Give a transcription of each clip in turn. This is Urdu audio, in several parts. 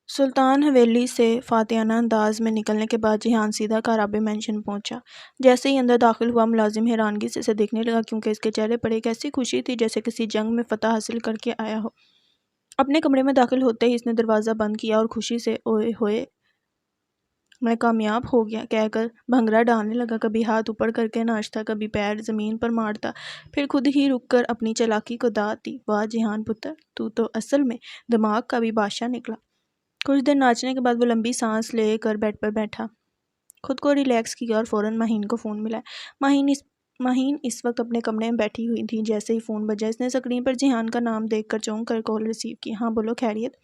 سلطان حویلی سے فاتحانہ انداز میں نکلنے کے بعد جیہان سیدھا کارابے مینشن پہنچا۔ جیسے ہی اندر داخل ہوا ملازم حیرانگی سے اسے دیکھنے لگا کیونکہ اس کے چہرے پر ایک ایسی خوشی تھی جیسے کسی جنگ میں فتح حاصل کر کے آیا ہو۔ اپنے کمرے میں داخل ہوتے ہی اس نے دروازہ بند کیا اور خوشی سے اوئے ہوئے میں کامیاب ہو گیا کہہ کر بھنگرا ڈالنے لگا، کبھی ہاتھ اوپر کر کے ناچتا، کبھی پیر زمین پر مارتا، پھر خود ہی رک کر اپنی چالاکی کو داد دی۔ واہ جیہان پتر، تو اصل میں دماغ کا بھی بادشاہ نکلا۔ کچھ دیر ناچنے کے بعد وہ لمبی سانس لے کر بیڈ پر بیٹھا، خود کو ریلیکس کیا اور فوراً مہین کو فون ملایا۔ مہین اس وقت اپنے کمرے میں بیٹھی ہوئی تھی۔ جیسے ہی فون بجا اس نے اسکرین پر جیہان کا نام دیکھ کر چونک کر کال ریسیو کی۔ ہاں بولو، خیریت؟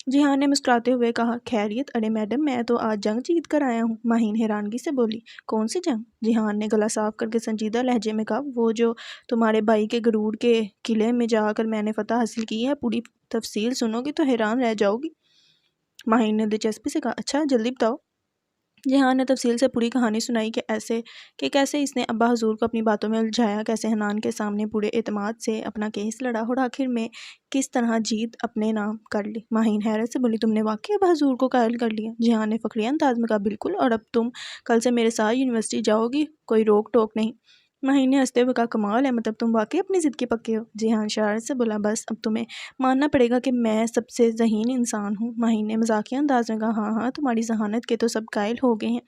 جیہان نے مسکراتے ہوئے کہا، خیریت؟ ارے میڈم، میں تو آج جنگ جیت کر آیا ہوں۔ مہین حیرانگی سے بولی، کون سی جنگ؟ جیہان نے گلا صاف کر کے سنجیدہ لہجے میں کہا، وہ جو تمہارے بھائی کے گرور کے قلعے میں جا کر میں نے فتح حاصل کی ہے، پوری تفصیل سنو گی تو حیران رہ جاؤ گی۔ مہین نے دلچسپی سے کہا، اچھا جلدی بتاؤ۔ جیہان نے تفصیل سے پوری کہانی سنائی کہ کیسے اس نے ابا حضور کو اپنی باتوں میں الجھایا، کیسے حنان کے سامنے پورے اعتماد سے اپنا کیس لڑا اور آخر میں کس طرح جیت اپنے نام کر لی۔ مہین حیرت سے بولی، تم نے واقعی ابا حضور کو قائل کر لیا؟ جیہان نے فخریہ انداز میں کہا، بالکل، اور اب تم کل سے میرے ساتھ یونیورسٹی جاؤ گی، کوئی روک ٹوک نہیں۔ مہین نے ہنستے ہوئے کہا، کمال ہے، مطلب تم واقعی اپنی ضد کے پکے ہو؟ جیہان شرارت سے بولا، بس اب تمہیں ماننا پڑے گا کہ میں سب سے ذہین انسان ہوں۔ مہین نے مزاحیہ انداز میں کہا، ہاں ہاں، تمہاری ذہانت کے تو سب قائل ہو گئے ہیں۔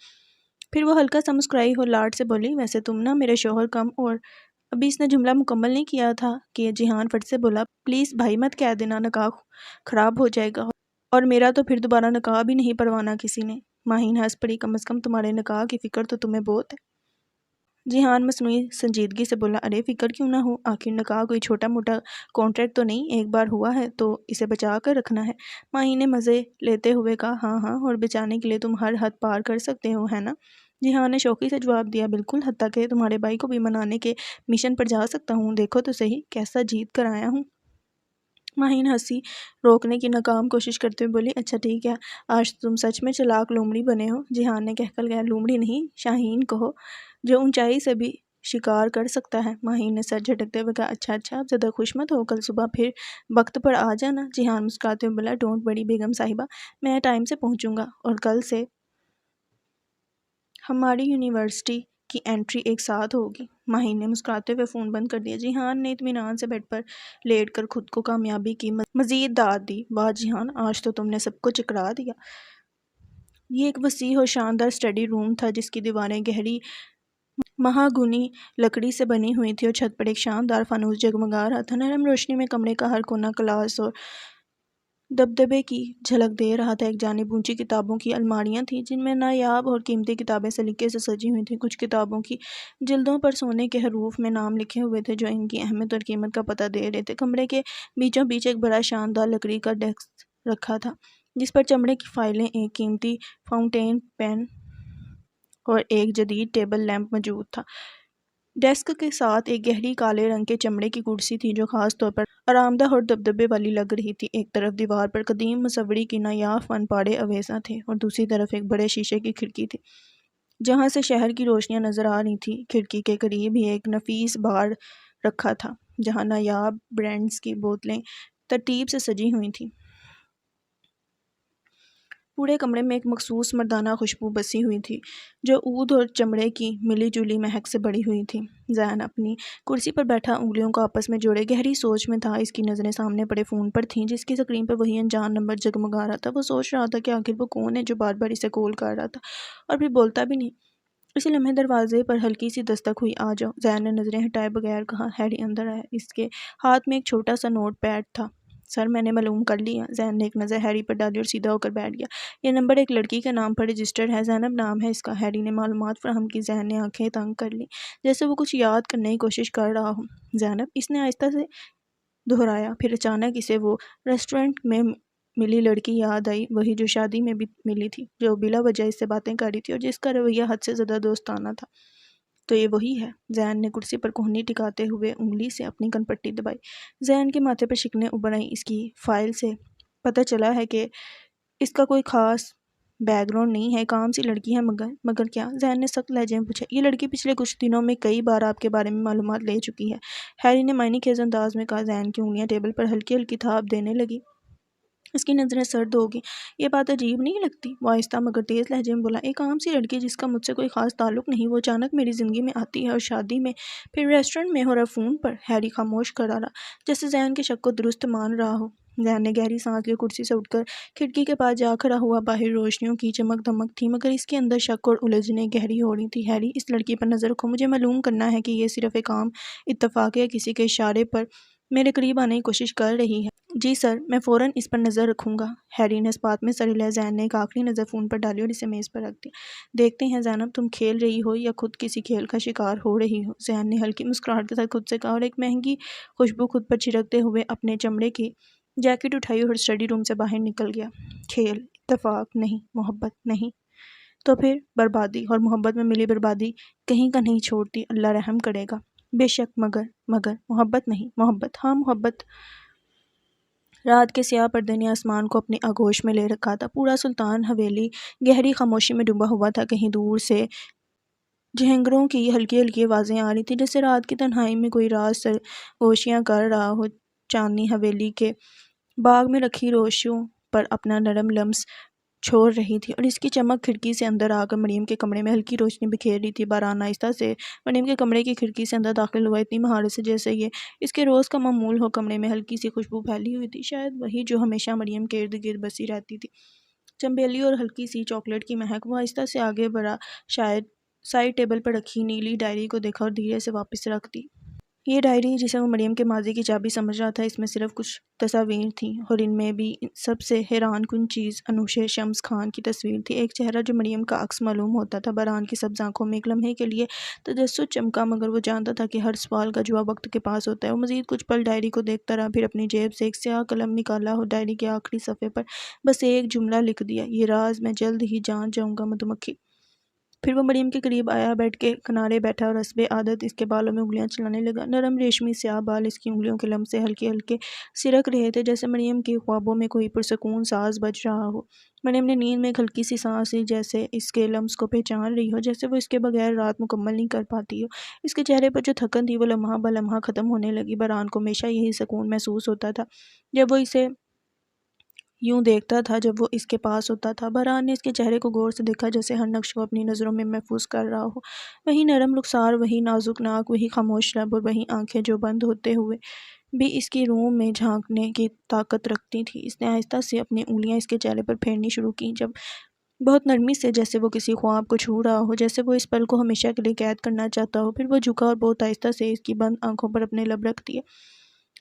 پھر وہ ہلکا سا مسکرائی اور لاڈ سے بولی، ویسے تم نا میرے شوہر کم اور ابھی اس نے جملہ مکمل نہیں کیا تھا کہ جیہان فٹ سے بولا، پلیز بھائی مت کہہ دینا، نکاح خراب ہو جائے گا اور میرا تو پھر دوبارہ نکاح بھی نہیں پروانا کسی نے۔ مہین ہنس پڑی، کم از کم تمہارے نکاح کی فکر تو تمہیں بہت ہے۔ جیہان مصنوعی سنجیدگی سے بولا، ارے فکر کیوں نہ ہو، آخر نکاح کوئی چھوٹا موٹا کانٹریکٹ تو نہیں، ایک بار ہوا ہے تو اسے بچا کر رکھنا ہے۔ مہین نے مزے لیتے ہوئے کہا، ہاں ہاں، اور بچانے کے لیے تم ہر حد پار کر سکتے ہو، ہے نا؟ جیہان نے شوقی سے جواب دیا، بالکل، حتیٰ کہ تمہارے بھائی کو بھی منانے کے مشن پر جا سکتا ہوں، دیکھو تو صحیح کیسا جیت کر آیا ہوں۔ مہین ہنسی روکنے کی ناکام کوشش کرتے ہوئے بولی، اچھا ٹھیک ہے، آج تم سچ میں چلاک لومڑی بنے ہو۔ جیہان نے کہہ گیا، لومڑی نہیں، شاہین کہو، جو اونچائی سے بھی شکار کر سکتا ہے۔ مہین نے سر جھٹکتے ہوئے کہا، اچھا اچھا، اب زیادہ خوش مت ہو، کل صبح پھر وقت پر آ جانا۔ جیہان مسکراتے ہوئے بولا، ڈونٹ وری بیگم صاحبہ، میں ٹائم سے پہنچوں گا اور کل سے ہماری یونیورسٹی کی انٹری ایک ساتھ ہوگی۔ مہین نے مسکراتے ہوئے فون بند کر دیا۔ جیہان نے اطمینان سے بیڈ پر لیٹ کر خود کو کامیابی کی مزید داد دی۔ واہ جیہان، آج تو تم نے سب کو چکرا دیا۔ یہ ایک وسیع اور شاندار اسٹڈی روم تھا جس کی دیواریں گہری مہاگونی لکڑی سے بنی ہوئی تھی اور چھت پر ایک شاندار فانوس جگمگا رہا تھا۔ نرم روشنی میں کمرے کا ہر کونا کلاس اور دبدبے کی جھلک دے رہا تھا۔ ایک جانب اونچی کتابوں کی الماریاں تھیں جن میں نایاب اور قیمتی کتابیں سلیقے سے سجی ہوئی تھیں۔ کچھ کتابوں کی جلدوں پر سونے کے حروف میں نام لکھے ہوئے تھے جو ان کی اہمیت اور قیمت کا پتہ دے رہے تھے۔ کمرے کے بیچوں بیچ ایک بڑا شاندار لکڑی کا ڈیسک رکھا تھا جس پر چمڑے کی فائلیں، ایک قیمتی فاؤنٹین پین اور ایک جدید ٹیبل لیمپ موجود تھا۔ ڈیسک کے ساتھ ایک گہری کالے رنگ کے چمڑے کی کرسی تھی جو خاص طور پر آرام دہ اور دبدبے والی لگ رہی تھی۔ ایک طرف دیوار پر قدیم مصوری کی نایاب فن پارے آویزاں تھے اور دوسری طرف ایک بڑے شیشے کی کھڑکی تھی جہاں سے شہر کی روشنیاں نظر آ رہی تھیں۔ کھڑکی کے قریب ہی ایک نفیس بار رکھا تھا جہاں نایاب برانڈز کی بوتلیں ترتیب سے سجی ہوئی تھیں۔ پورے کمرے میں ایک مخصوص مردانہ خوشبو بسی ہوئی تھی جو عود اور چمڑے کی ملی جلی مہک سے بڑھی ہوئی تھی۔ زین اپنی کرسی پر بیٹھا انگلیوں کو آپس میں جوڑے گہری سوچ میں تھا۔ اس کی نظریں سامنے پڑے فون پر تھیں جس کی اسکرین پر وہی انجان نمبر جگمگا رہا تھا۔ وہ سوچ رہا تھا کہ آخر وہ کون ہے جو بار بار اسے کال کر رہا تھا اور پھر بولتا بھی نہیں۔ اسی لمحے دروازے پر ہلکی سی دستک ہوئی۔ آ جاؤ، زین نے نظریں ہٹائے بغیر کہا۔ ہیری اندر آیا۔ اس کے ہاتھ میں ایک چھوٹا سا نوٹ پیڈ تھا۔ سر، میں نے معلوم کر لیا۔ زین نے ایک نظر ہیری پر ڈالی اور سیدھا ہو کر بیٹھ گیا۔ یہ نمبر ایک لڑکی کے نام پر رجسٹرڈ ہے، زینب نام ہے اس کا۔ ہیری نے معلومات فراہم کی۔ زین نے آنکھیں تنگ کر لیں جیسے وہ کچھ یاد کرنے کی کوشش کر رہا ہو۔ زینب، اس نے آہستہ سے دہرایا۔ پھر اچانک اسے وہ ریسٹورنٹ میں ملی لڑکی یاد آئی، وہی جو شادی میں بھی ملی تھی، جو بلا وجہ اس سے باتیں کر رہی تھی اور جس کا رویہ حد سے زیادہ دوستانہ تھا۔ تو یہ وہی ہے؟ زین نے کرسی پر کوہنی ٹکاتے ہوئے انگلی سے اپنی کن پٹی دبائی۔ زین کے ماتھے پر شکنیں ابھر آئیں۔ اس کی فائل سے پتہ چلا ہے کہ اس کا کوئی خاص بیک گراؤنڈ نہیں ہے، ایک عام سی لڑکی ہے۔ مگر کیا؟ زین نے سخت لہجے میں پوچھا۔ یہ لڑکی پچھلے کچھ دنوں میں کئی بار آپ کے بارے میں معلومات لے چکی ہے، ہیری نے معنی خیز انداز میں کہا۔ زین کی انگلیاں ٹیبل پر ہلکی ہلکی تھاپ دینے لگی۔ اس کی نظریں سرد ہوگی۔ یہ بات عجیب نہیں لگتی؟ وہ آہستہ مگر تیز لہجے میں بولا، ایک عام سی لڑکی جس کا مجھ سے کوئی خاص تعلق نہیں، وہ اچانک میری زندگی میں آتی ہے، اور شادی میں، پھر ریسٹورنٹ میں اور فون پر۔ ہیری خاموش کھڑا رہا، جیسے ذہن کے شک کو درست مان رہا ہو۔ ذہن نے گہری سانس لی، کرسی سے اٹھ کر کھڑکی کے پاس جا کھڑا ہوا۔ باہر روشنیوں کی چمک دمک تھی، مگر اس کے اندر شک اور الجھنیں گہری ہو رہی تھی۔ ہیری، اس لڑکی پر نظر رکھو، مجھے معلوم کرنا ہے کہ یہ صرف ایک عام اتفاق ہے، کسی کے اشارے پر میرے قریب آنے کی کوشش کر رہی ہے۔ جی سر، میں فوراً اس پر نظر رکھوں گا۔ ہیری نے اس بات میں سر ہلایا۔ ذہن نے ایک آخری نظر فون پر ڈالی اور اسے میز پر رکھ دیا۔ دیکھتے ہیں زینب، تم کھیل رہی ہو یا خود کسی کھیل کا شکار ہو رہی ہو؟ ذہن نے ہلکی مسکراہٹ کے ساتھ خود سے کہا، اور ایک مہنگی خوشبو خود پر چھڑکتے ہوئے اپنے چمڑے کی جیکٹ اٹھائی اور اسٹڈی روم سے باہر نکل گیا۔ کھیل، اتفاق نہیں، محبت نہیں تو پھر بربادی، اور محبت میں ملی بربادی کہیں کا نہیں چھوڑتی، اللہ رحم کرے گا۔ بے شک، مگر محبت نہیں، محبت، ہاں محبت۔ رات کے سیاہ پردے نے آسمان کو اپنی آغوش میں لے رکھا تھا۔ پورا سلطان حویلی گہری خاموشی میں ڈوبا ہوا تھا۔ کہیں دور سے جھینگروں کی ہلکی ہلکی آوازیں آ رہی تھیں، جیسے رات کی تنہائی میں کوئی راز سرگوشیاں کر رہا ہو۔ چاندنی حویلی کے باغ میں رکھی روشیوں پر اپنا نرم لمس چھوڑ رہی تھی، اور اس کی چمک کھڑکی سے اندر آ کر مریم کے کمرے میں ہلکی روشنی بکھیر رہی تھی۔ باران آہستہ سے مریم کے کمرے کی کھڑکی سے اندر داخل ہوا، اتنی مہارت سے جیسے یہ اس کے روز کا معمول ہو۔ کمرے میں ہلکی سی خوشبو پھیلی ہوئی تھی، شاید وہی جو ہمیشہ مریم کے ارد گرد بسی رہتی تھی، چنبیلی اور ہلکی سی چاکلیٹ کی مہک۔ وہ آہستہ سے آگے بڑھا، شاید سائڈ ٹیبل پر رکھی نیلی ڈائری کو دیکھا اور دھیرے سے واپس رکھ دی۔ یہ ڈائری، جسے وہ مریم کے ماضی کی چابی سمجھ رہا تھا، اس میں صرف کچھ تصاویر تھیں، اور ان میں بھی سب سے حیران کن چیز انوشے شمس خان کی تصویر تھی، ایک چہرہ جو مریم کا عکس معلوم ہوتا تھا۔ باران کی سبز آنکھوں میں ایک لمحے کے لیے تجسس چمکا، مگر وہ جانتا تھا کہ ہر سوال کا جواب وقت کے پاس ہوتا ہے۔ وہ مزید کچھ پل ڈائری کو دیکھتا رہا، پھر اپنی جیب سے ایک سیاہ قلم نکالا اور ڈائری کے آخری صفحے پر بس ایک جملہ لکھ دیا، یہ راز میں جلد ہی جان جاؤں گا، مدھو مکھی۔ پھر وہ مریم کے قریب آیا، بیڈ کے کنارے بیٹھا اور حسب عادت اس کے بالوں میں انگلیاں چلانے لگا۔ نرم ریشمی سیاہ بال اس کی انگلیوں کے لمس سے ہلکے ہلکے سرک رہے تھے، جیسے مریم کے خوابوں میں کوئی پرسکون ساز بج رہا ہو۔ مریم نے نیند میں ایک ہلکی سی سانس لی، جیسے اس کے لمس کو پہچان رہی ہو، جیسے وہ اس کے بغیر رات مکمل نہیں کر پاتی ہو۔ اس کے چہرے پر جو تھکن تھی وہ لمحہ بہ لمحہ ختم ہونے لگی۔ باران کو ہمیشہ یہی سکون محسوس ہوتا تھا جب وہ اسے یوں دیکھتا تھا، جب وہ اس کے پاس ہوتا تھا۔ باران نے اس کے چہرے کو غور سے دیکھا، جیسے ہر نقش کو اپنی نظروں میں محفوظ کر رہا ہو، وہی نرم رخسار، وہی نازک ناک، وہی خاموش لب، اور وہی آنکھیں جو بند ہوتے ہوئے بھی اس کی روح میں جھانکنے کی طاقت رکھتی تھی۔ اس نے آہستہ سے اپنی انگلیاں اس کے چہرے پر پھیرنی شروع کیں، جب بہت نرمی سے، جیسے وہ کسی خواب کو چھو رہا ہو، جیسے وہ اس پل کو ہمیشہ کے لیے قید کرنا چاہتا ہو۔ پھر وہ جھکا اور بہت آہستہ سے اس کی بند آنکھوں پر اپنے لب رکھ دیے۔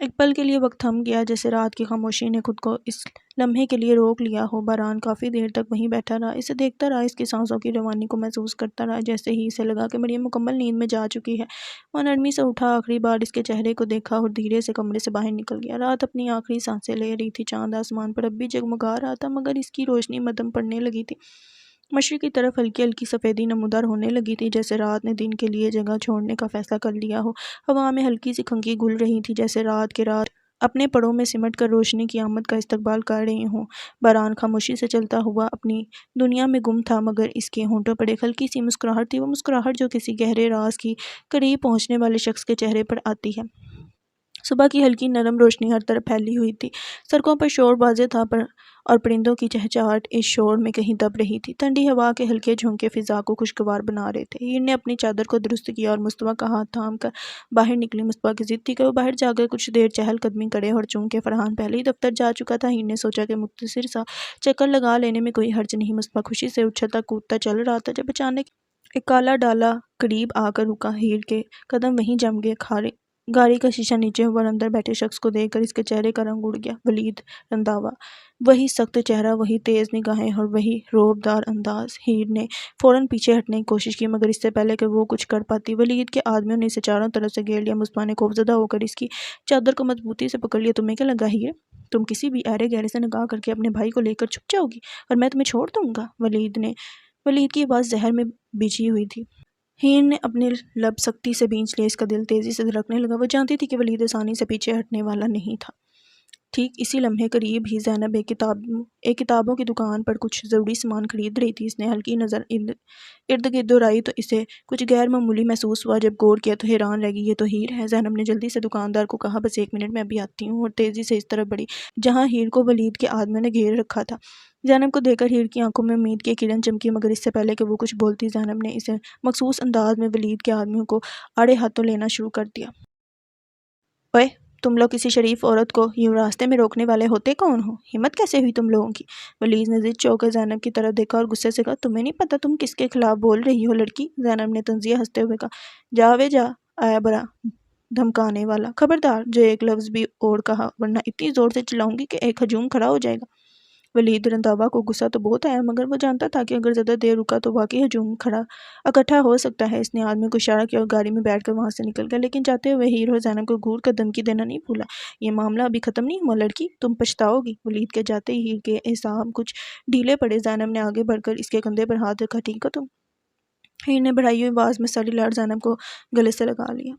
ایک پل کے لیے وقت تھم گیا، جیسے رات کی خاموشی نے خود کو اس لمحے کے لیے روک لیا ہو۔ باران کافی دیر تک وہیں بیٹھا رہا، اسے دیکھتا رہا، اس کی سانسوں کی روانی کو محسوس کرتا رہا۔ جیسے ہی اسے لگا کہ مریم مکمل نیند میں جا چکی ہے، وہ نرمی سے اٹھا، آخری بار اس کے چہرے کو دیکھا اور دھیرے سے کمرے سے باہر نکل گیا۔ رات اپنی آخری سانسیں لے رہی تھی، چاند آسمان پر اب بھی جگمگا رہا تھا، مگر اس کی روشنی مدھم پڑنے لگی تھی۔ مشرق کی طرف ہلکی ہلکی سفیدی نمودار ہونے لگی تھی، جیسے رات نے دن کے لیے جگہ چھوڑنے کا فیصلہ کر لیا ہو۔ ہوا میں ہلکی سی کھنکی گل رہی تھی، جیسے رات کے رات اپنے پڑوں میں سمٹ کر روشنی کی آمد کا استقبال کر رہی ہوں۔ باران خاموشی سے چلتا ہوا اپنی دنیا میں گم تھا، مگر اس کے ہونٹوں پر ایک ہلکی سی مسکراہٹ تھی، وہ مسکراہٹ جو کسی گہرے راز کی قریب پہنچنے والے شخص کے چہرے پر آتی ہے۔ صبح کی ہلکی نرم روشنی ہر طرف پھیلی ہوئی تھی، سڑکوں پر شور واضح تھا، اور پرندوں کی چہچہاٹ اس شور میں کہیں دب رہی تھی۔ ٹھنڈی ہوا کے ہلکے جھونکے فضا کو خوشگوار بنا رہے تھے۔ ہیر نے اپنی چادر کو درست کیا اور مصطفیٰ کا ہاتھ تھام کر باہر نکلی۔ مصطفیٰ کی ضد تھی کہ وہ باہر جا کر کچھ دیر چہل قدمی کرے، اور چونکہ فرحان پہلے ہی دفتر جا چکا تھا، ہیر نے سوچا کہ مختصر سا چکر لگا لینے میں کوئی حرج نہیں۔ مصطفیٰ خوشی سے اچھلتا کودتا چل رہا تھا، جب اچانک ایک کالا ڈالا قریب آ کر رکا۔ ہیر کے قدم وہیں جم گئے۔ گاڑی کا شیشہ نیچے ہوا اور اندر بیٹھے شخص کو دیکھ کر اس کے چہرے کا رنگ اڑ گیا۔ ولید رنداوا، وہی سخت چہرہ، وہی تیز نگاہیں اور وہی رعب دار انداز۔ ہیر نے فوراً پیچھے ہٹنے کی کوشش کی، مگر اس سے پہلے کہ وہ کچھ کر پاتی، ولید کے آدمیوں نے اسے چاروں طرف سے گھیر لیا۔ مصطفیٰ نے خوفزدہ ہو کر اس کی چادر کو مضبوطی سے پکڑ لیا۔ تمہیں کیا لگا ہیر، تم کسی بھی ایرے گہرے سے نگاہ کر کے اپنے بھائی کو لے کر چھپ جاؤ گی اور میں تمہیں چھوڑ دوں گا؟ ولید کی آواز زہر میں بھیجی ہوئی تھی۔ ہیر نے اپنے لب سختی سے بھینچ لیے، اس کا دل تیزی سے دھڑکنے لگا۔ وہ جانتی تھی کہ ولید آسانی سے پیچھے ہٹنے والا نہیں تھا۔ ٹھیک اسی لمحے قریب ہی زینب ایک کتابوں کی دکان پر کچھ ضروری سامان خرید رہی تھی۔ اس نے ہلکی نظر ارد گرد دوڑائی تو اسے کچھ غیر معمولی محسوس ہوا۔ جب غور کیا تو حیران رہ گئی، یہ تو ہیر ہے۔ زینب نے جلدی سے دکاندار کو کہا، بس 1 منٹ میں ابھی آتی ہوں، اور تیزی سے اس طرف بڑھی جہاں ہیر کو ولید کے آدمیوں نے گھیر رکھا تھا۔ زینب کو دیکھ کر ہیر کی آنکھوں میں امید کی ایک کرن چمکی، مگر اس سے پہلے کہ وہ کچھ بولتی زینب نے اسے مخصوص انداز میں ولید کے آدمیوں کو آڑے ہاتھوں لینا شروع کر دیا۔ اوئے، تم لوگ کسی شریف عورت کو یوں راستے میں روکنے والے ہوتے کون ہو؟ ہمت کیسے ہوئی تم لوگوں کی؟ ولید نے ضد چوک کر زینب کی طرف دیکھا اور غصے سے کہا، تمہیں نہیں پتا تم کس کے خلاف بول رہی ہو لڑکی؟ زینب نے طنزیہ ہنستے ہوئے کہا، جا وے جا، آیا برا دھمکانے والا، خبردار جو ایک لفظ بھی اور کہا ورنہ اتنی زور سے چلاؤں گی کہ ایک ہجوم کھڑا ہو جائے گا۔ ولید رنداوا کو غصہ تو بہت آیا، مگر وہ جانتا تھا کہ اگر زیادہ دیر رکا تو واقعی ہجوم اکٹھا ہو سکتا ہے۔ اس نے آدمی کو اشارہ کیا اور گاڑی میں بیٹھ کر وہاں سے نکل گیا، لیکن جاتے ہوئے ہیر اور زینب کو گھور کر دھمکی دینا نہیں بھولا، یہ معاملہ ابھی ختم نہیں ہوا لڑکی، تم پچھتاؤ گی۔ ولید کے جاتے ہی ہیر کے اعصاب کچھ ڈھیلے پڑے۔ زینب نے آگے بڑھ کر اس کے کندھے پر ہاتھ رکھا، ٹھیک ہو تم؟ ہیر نے بڑھائی ہوئی آواز میں ساری لاڈ زینب کو گلے سے لگا لیا۔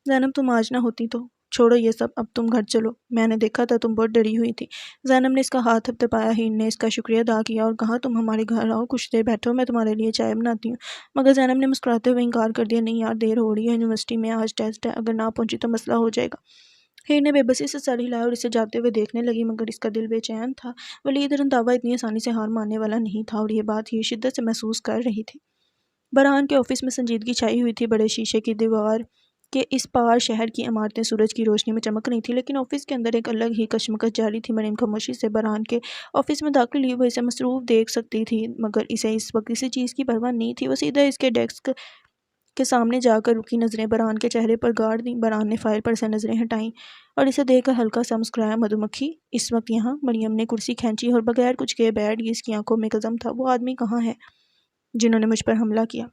زینب تم آج نہ ہوتی تو چھوڑو یہ سب، اب تم گھر چلو، میں نے دیکھا تھا تم بہت ڈری ہوئی تھی۔ زینب نے اس کا ہاتھ تھپتھپایا۔ ہیر نے اس کا شکریہ ادا کیا اور کہا، تم ہمارے گھر آؤ، کچھ دیر بیٹھو، میں تمہارے لیے چائے بناتی ہوں۔ مگر زینب نے مسکراتے ہوئے انکار کر دیا، نہیں یار، دیر ہو رہی ہے، یونیورسٹی میں آج ٹیسٹ ہے، اگر نہ پہنچی تو مسئلہ ہو جائے گا۔ ہیر نے بے بسی سے سر ہلایا اور اسے جاتے ہوئے دیکھنے لگی، مگر اس کا دل بے چین تھا۔ ولید رنداوا اتنی آسانی سے ہار ماننے والا نہیں تھا، اور یہ بات ہیر شدت سے محسوس کر رہی تھی۔ برہان کے آفس میں سنجیدگی چھائی ہوئی تھی۔ بڑے شیشے کی دیوار کے اس پار شہر کی عمارتیں سورج کی روشنی میں چمک رہی تھیں، لیکن آفس کے اندر ایک الگ ہی کشمکش جاری تھی۔ مریم خاموشی سے برہان کے آفس میں داخل ہوئی۔ وہ اسے مصروف دیکھ سکتی تھی، مگر اسے اس وقت کسی چیز کی پرواہ نہیں تھی۔ وہ سیدھا اس کے ڈیسک کے سامنے جا کر رکی نظریں برہان کے چہرے پر گاڑ دیں۔ برہان نے فائل پر سے نظریں ہٹائیں اور اسے دیکھ کر ہلکا سا مسکرایا، مدھو مکھی اس وقت یہاں؟ مریم نے کرسی کھینچی اور بغیر کچھ کہے بیٹھ گئی۔ اس کی آنکھوں میں قزم تھا، وہ آدمی کہاں ہے جنہوں نے مجھ پر حملہ کیا؟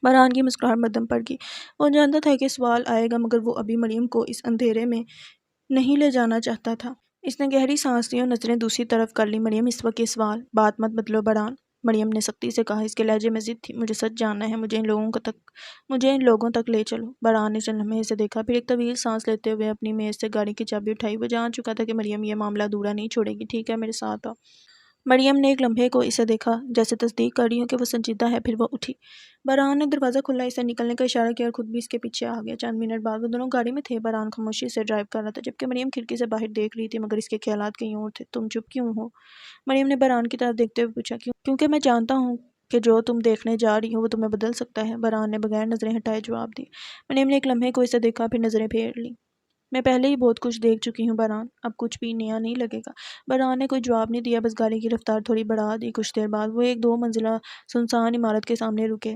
برہان کی مسکراہٹ مدھم پڑ گئی۔ وہ جانتا تھا کہ سوال آئے گا، مگر وہ ابھی مریم کو اس اندھیرے میں نہیں لے جانا چاہتا تھا۔ اس نے گہری سانس لی اور نظریں دوسری طرف کر لیں۔ مریم، اس وقت یہ سوال بات مت بدلو برہان، مریم نے سختی سے کہا۔ اس کے لہجے میں ضد تھی، مجھے سچ جاننا ہے، مجھے ان لوگوں تک لے چلو۔ برہان نے چند لمحے اسے دیکھا، پھر ایک طویل سانس لیتے ہوئے اپنی میز سے گاڑی کی چابی اٹھائی۔ وہ جان چکا تھا کہ مریم یہ معاملہ ادھورا نہیں چھوڑے گی۔ ٹھیک ہے، میرے ساتھ آؤ۔ مریم نے ایک لمحے کو اسے دیکھا، جیسے تصدیق کر رہی ہو کہ وہ سنجیدہ ہے، پھر وہ اٹھی۔ برہان نے دروازہ کھولا، اسے نکلنے کا اشارہ کیا اور خود بھی اس کے پیچھے آ گیا۔ چند منٹ بعد وہ دونوں گاڑی میں تھے۔ برہان خاموشی سے ڈرائیو کر رہا تھا، جبکہ مریم کھڑکی سے باہر دیکھ رہی تھی، مگر اس کے خیالات کہیں اور تھے۔ تم چپ کیوں ہو؟ مریم نے برہان کی طرف دیکھتے ہوئے پوچھا۔ کیونکہ میں جانتا ہوں کہ جو تم دیکھنے جا رہی ہو وہ تمہیں بدل سکتا ہے، برہان نے بغیر نظریں ہٹائے جواب دیا۔ مریم نے ایک لمحے کو اسے دیکھا، پھر نظریں پھیر لیں۔ میں پہلے ہی بہت کچھ دیکھ چکی ہوں برہان، اب کچھ بھی نیا نہیں لگے گا۔ برہان نے کوئی جواب نہیں دیا، بس گاڑی کی رفتار تھوڑی بڑھا دی۔ کچھ دیر بعد وہ ایک 2 منزلہ سنسان عمارت کے سامنے رکے۔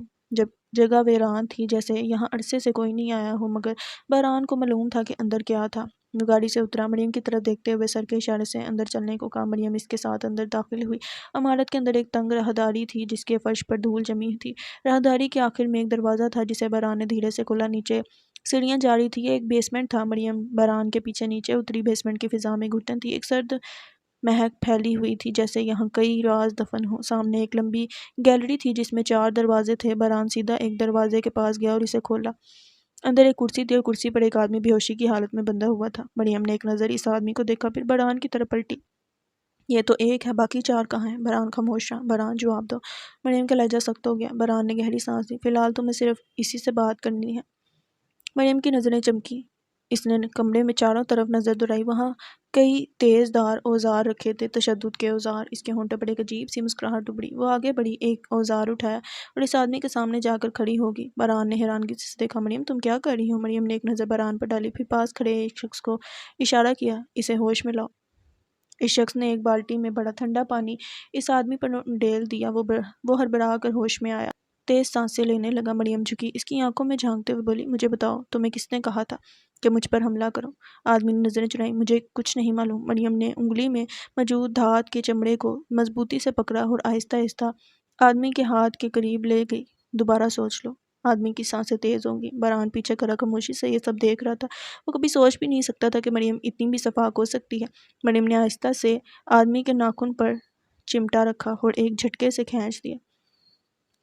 جگہ ویران تھی، جیسے یہاں عرصے سے کوئی نہیں آیا ہو، مگر برہان کو معلوم تھا کہ اندر کیا تھا۔ وہ گاڑی سے اترا، مریم کی طرف دیکھتے ہوئے سر کے اشارے سے اندر چلنے کو کہا۔ مریم اس کے ساتھ اندر داخل ہوئی۔ عمارت کے اندر ایک تنگ راہداری تھی جس کے فرش پر دھول جمی تھی۔ راہداری کے آخر میں ایک دروازہ تھا جسے برہان نے دھیرے سے کھولا۔ نیچے سیڑھیاں جا رہی تھیں، یہ ایک بیسمنٹ تھا۔ مریم برہان کے پیچھے نیچے اتری۔ بیسمنٹ کی فضا میں گھٹن تھی، ایک سرد مہک پھیلی ہوئی تھی، جیسے یہاں کئی راز دفن ہوں۔ سامنے ایک لمبی گیلری تھی جس میں 4 دروازے تھے۔ برہان سیدھا ایک دروازے کے پاس گیا اور اسے کھولا۔ اندر ایک کرسی تھی اور کرسی پر ایک آدمی بے ہوشی کی حالت میں بندھا ہوا تھا۔ مریم نے ایک نظر اس آدمی کو دیکھا، پھر برہان کی طرف پلٹی۔ یہ تو ایک ہے، باقی 4 کہاں ہیں؟ برہان خاموش رہا۔ برہان جواب دو۔ مریم کا لہجہ سخت ہو گیا۔ برہان نے گہری سانس لی، فی الحال تمہیں صرف اسی سے بات کرنی ہے۔ مریم کی نظریں چمکی۔ اس نے کمرے میں چاروں طرف نظر دوڑائی، وہاں کئی تیز دھار اوزار رکھے تھے، تشدد کے اوزار۔ اس کے ہونٹوں پر ایک عجیب سی مسکراہٹ ابھری۔ وہ آگے بڑھی، ایک اوزار اٹھایا اور اس آدمی کے سامنے جا کر کھڑی ہو گئی۔ برہان نے حیرانگی سے دیکھا، مریم تم کیا کر رہی ہو؟ مریم نے ایک نظر برہان پر ڈالی، پھر پاس کھڑے ایک شخص کو اشارہ کیا، اسے ہوش میں لاؤ۔ اس شخص نے ایک بالٹی میں بڑا ٹھنڈا پانی اس آدمی پر ڈیل دیا۔ وہ ہڑبڑا کر ہوش میں آیا، تیز سانسیں لینے لگا۔ مریم جھکی، اس کی آنکھوں میں جھانکتے ہوئے بولی، مجھے بتاؤ، تمہیں کس نے کہا تھا کہ مجھ پر حملہ کرو؟ آدمی نے نظریں چرائیں، مجھے کچھ نہیں معلوم۔ مریم نے انگلی میں موجود دھات کے چمڑے کو مضبوطی سے پکڑا اور آہستہ آہستہ آدمی کے ہاتھ کے قریب لے گئی۔ دوبارہ سوچ لو۔ آدمی کی سانسیں تیز ہوں گی۔ برہان پیچھے کھڑا خاموشی سے یہ سب دیکھ رہا تھا۔ وہ کبھی سوچ بھی نہیں سکتا تھا کہ مریم اتنی بھی شفاق ہو سکتی ہے۔ مریم نے آہستہ سے آدمی کے ناخن پر چمٹا رکھا اور ایک جھٹکے سے کھینچ دیا۔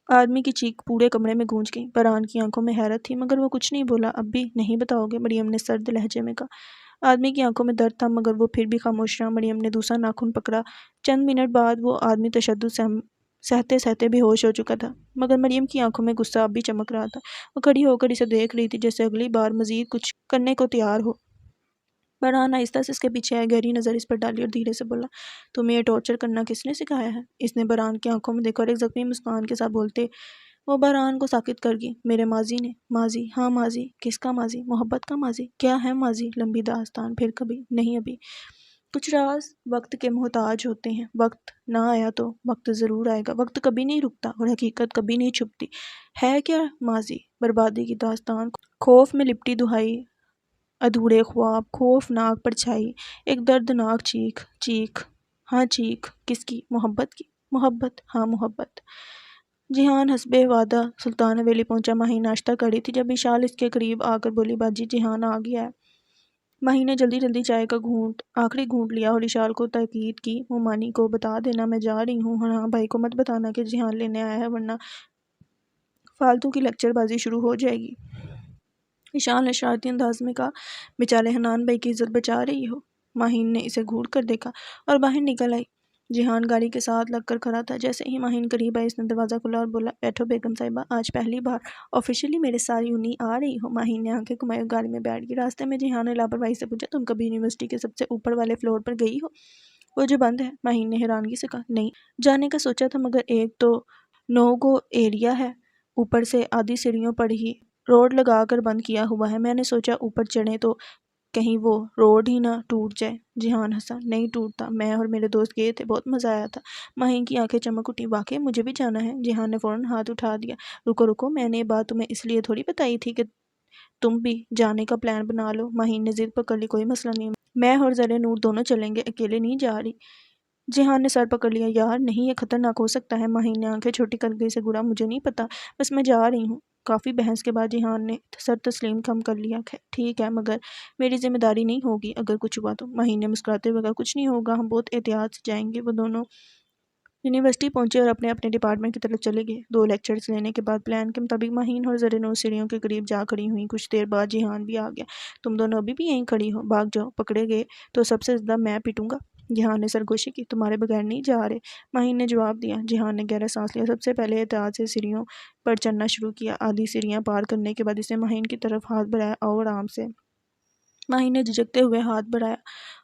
آدمی کی چیخ پورے کمرے میں گونج گئی۔ برہان کی آنکھوں میں حیرت تھی، مگر وہ کچھ نہیں بولا۔ اب بھی نہیں بتاؤ گے؟ مریم نے سرد لہجے میں کہا۔ آدمی کی آنکھوں میں درد تھا مگر وہ پھر بھی خاموش رہا۔ مریم نے دوسرا ناخن پکڑا۔ چند منٹ بعد وہ آدمی تشدد سہتے سہتے بے ہوش ہو چکا تھا، مگر مریم کی آنکھوں میں غصہ اب بھی چمک رہا تھا۔ وہ کھڑی ہو کر اسے دیکھ رہی تھی جیسے اگلی بار مزید کچھ کرنے کو تیار ہو۔ برہان آہستہ سے اس کے پیچھے آئے، گہری نظر اس پر ڈالی اور دھیرے سے بولا، تمہیں یہ ٹارچر کرنا کس نے سکھایا ہے؟ اس نے برہان کی آنکھوں میں دیکھا اور ایک زخمی مسکان کے ساتھ بولتے وہ برہان کو ساکت کر گئی۔ میرے ماضی نے۔ ماضی؟ ہاں ماضی۔ کس کا ماضی؟ محبت کا ماضی؟ کیا ہے ماضی؟ لمبی داستان، پھر کبھی۔ نہیں ابھی۔ کچھ راز وقت کے محتاج ہوتے ہیں۔ وقت نہ آیا تو وقت ضرور آئے گا۔ وقت کبھی نہیں رکتا اور حقیقت کبھی نہیں چھپتی۔ ہے کیا ماضی؟ بربادی کی داستان، خوف میں لپٹی دہائی، ادھورے خواب، خوفناک پرچھائی، ایک دردناک چیخ۔ ہاں چیخ کس کی؟ محبت کی۔ محبت؟ ہاں محبت۔ جیہان حسب وعدہ سلطان حویلی پہنچا۔ ماہی ناشتہ کر رہی تھی جب وشال اس کے قریب آ کر بولی، باجی جیہان آ گیا ہے۔ ماہی نے جلدی چائے کا آخری گھونٹ لیا اور وشال کو تاکید کی، مومانی کو بتا دینا میں جا رہی ہوں، ہاں بھائی کو مت بتانا کہ جیہان لینے آیا ہے ورنہ فالتو کی لیکچر بازی شروع ہو جائے گی۔ وشال نے شرارتی انداز میں کہا، بیچارے حنان بھائی کی عزت بچا رہی ہو۔ ماہین نے اسے گھور کر دیکھا اور باہر نکل آئی۔ جیہان گاڑی کے ساتھ لگ کر کھڑا تھا۔ جیسے ہی ماہین قریب آئی اس نے دروازہ کھولا اور بولا، بیٹھو بیگم صاحبہ، آج پہلی بار آفیشلی میرے ساتھ یونی آ رہی ہو۔ ماہین نے آنکھیں گھمائی اور گاڑی میں بیٹھ گئی۔ راستے میں جیہان نے لاپرواہی سے پوچھا، تم کبھی یونیورسٹی کے سب سے اوپر والے فلور پر گئی ہو؟ وہ جو بند ہے؟ ماہین نے حیرانگی سے کہا، نہیں جانے کا سوچا تھا مگر ایک تو نو گو ایریا ہے، اوپر سے آدھی سیڑھیوں پر ہی روڈ لگا کر بند کیا ہوا ہے، میں نے سوچا اوپر چڑھیں تو کہیں وہ روڈ ہی نہ ٹوٹ جائے۔ جیہان ہنسا، نہیں ٹوٹتا، میں اور میرے دوست گئے تھے، بہت مزہ آیا تھا۔ ماہین کی آنکھیں چمک اٹھی، واقعی مجھے بھی جانا ہے۔ جیہان نے فوراً ہاتھ اٹھا دیا، رکو میں نے یہ بات تمہیں اس لیے تھوڑی بتائی تھی کہ تم بھی جانے کا پلان بنا لو۔ ماہین نے ضد پکڑ لی، کوئی مسئلہ نہیں، میں اور زر نور دونوں چلیں گے، اکیلے نہیں جا رہی۔ جیہان نے سر پکڑ لیا، یار نہیں، یہ خطرناک ہو سکتا ہے۔ ماہین نے آنکھیں چھوٹی کر کے اسے گھورا، مجھے نہیں پتا، بس میں جا رہی ہوں۔ کافی بحث کے بعد جیہان نے سر تسلیم کم کر لیا، ٹھیک ہے مگر میری ذمہ داری نہیں ہوگی اگر کچھ ہوا تو۔ ماہین نے مسکراتے ہوئے کہا، کچھ نہیں ہوگا، ہم بہت احتیاط سے جائیں گے۔ وہ دونوں یونیورسٹی پہنچے اور اپنے اپنے ڈپارٹمنٹ کی طرف چلے گئے۔ 2 لیکچرز لینے کے بعد پلان کے مطابق ماہین اور زر نور سیڑھیوں کے قریب جا کھڑی ہوئیں۔ کچھ دیر بعد جیہان بھی آ گیا، تم دونوں ابھی بھی یہیں کھڑی ہو؟ بھاگ جاؤ، پکڑے گئے تو سب سے زیادہ میں پیٹوں گا۔ جیہان نے سرگوشی کی، تمہارے بغیر نہیں جا رہے، ماہین نے جواب دیا۔ جیہان نے گہرا سانس لیا، سب سے پہلے احتیاط سے سیڑھیوں پر چڑھنا شروع کیا۔ آدھی سیڑھیاں پار کرنے کے بعد اس نے ماہین کی طرف ہاتھ بڑھایا، آؤ آرام سے۔ ماہین نے جھجکتے ہوئے ہاتھ بڑھایا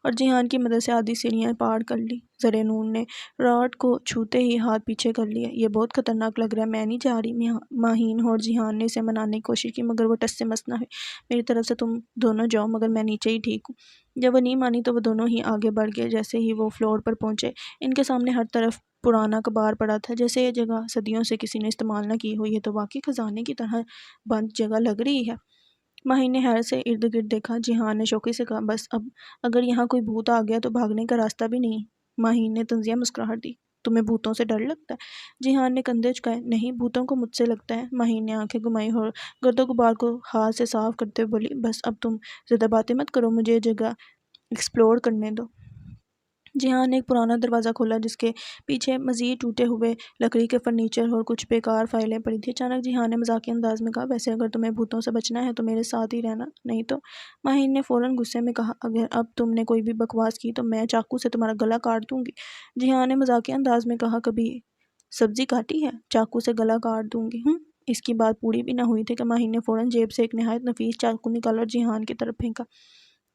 اور جیہان کی مدد سے آدھی سیڑھیاں پار کر لی۔ زر نور نے راڈ کو چھوتے ہی ہاتھ پیچھے کر لیا، یہ بہت خطرناک لگ رہا ہے، میں نہیں جا رہی۔ ماہین اور جیہان نے اسے منانے کی کوشش کی مگر وہ ٹس سے مس نہ ہوئی۔ میری طرف سے تم دونوں جاؤ مگر میں نیچے ہی ٹھیک ہوں۔ جب وہ نہیں مانی تو وہ دونوں ہی آگے بڑھ گئے۔ جیسے ہی وہ فلور پر پہنچے ان کے سامنے ہر طرف پرانا کباڑ پڑا تھا، جیسے یہ جگہ صدیوں سے کسی نے استعمال نہ کی ہو۔ یہ تو واقعی خزانے کی طرح بند جگہ لگ رہی ہے۔ ماہین نے حیرت سے ارد گرد دیکھا۔ جیہان نے شوقی سے کہا، بس اب اگر یہاں کوئی بھوت آ گیا تو بھاگنے کا راستہ بھی نہیں۔ ماہین نے طنزیہ مسکراہٹ دی، تمہیں بھوتوں سے ڈر لگتا ہے؟ جیہان نے کندھے جھکائے، نہیں بھوتوں کو مجھ سے لگتا ہے۔ ماہین نے آنکھیں گھمائی اور گرد و غبار کو ہاتھ سے صاف کرتے ہوئے بولی، بس اب تم زیادہ باتیں مت کرو، مجھے یہ جگہ ایکسپلور کرنے دو۔ جیہان نے ایک پرانا دروازہ کھولا جس کے پیچھے مزید ٹوٹے ہوئے لکڑی کے فرنیچر اور کچھ بیکار فائلیں پڑی تھیں۔ اچانک جیہان نے مذاقیہ انداز میں کہا، ویسے اگر تمہیں بھوتوں سے بچنا ہے تو میرے ساتھ ہی رہنا، نہیں تو۔ ماہین نے فوراً غصے میں کہا، اگر اب تم نے کوئی بھی بکواس کی تو میں چاقو سے تمہارا گلا کاٹ دوں گی۔ جیہان نے مذاقیہ انداز میں کہا، کبھی سبزی کاٹی ہے؟ چاقو سے گلا کاٹ دوں گی؟ اس کی بات پوری بھی نہ ہوئی تھی کہ ماہین نے فوراً جیب سے ایک نہایت نفیس چاقو نکالا اور جیہان کی طرف پھینکا۔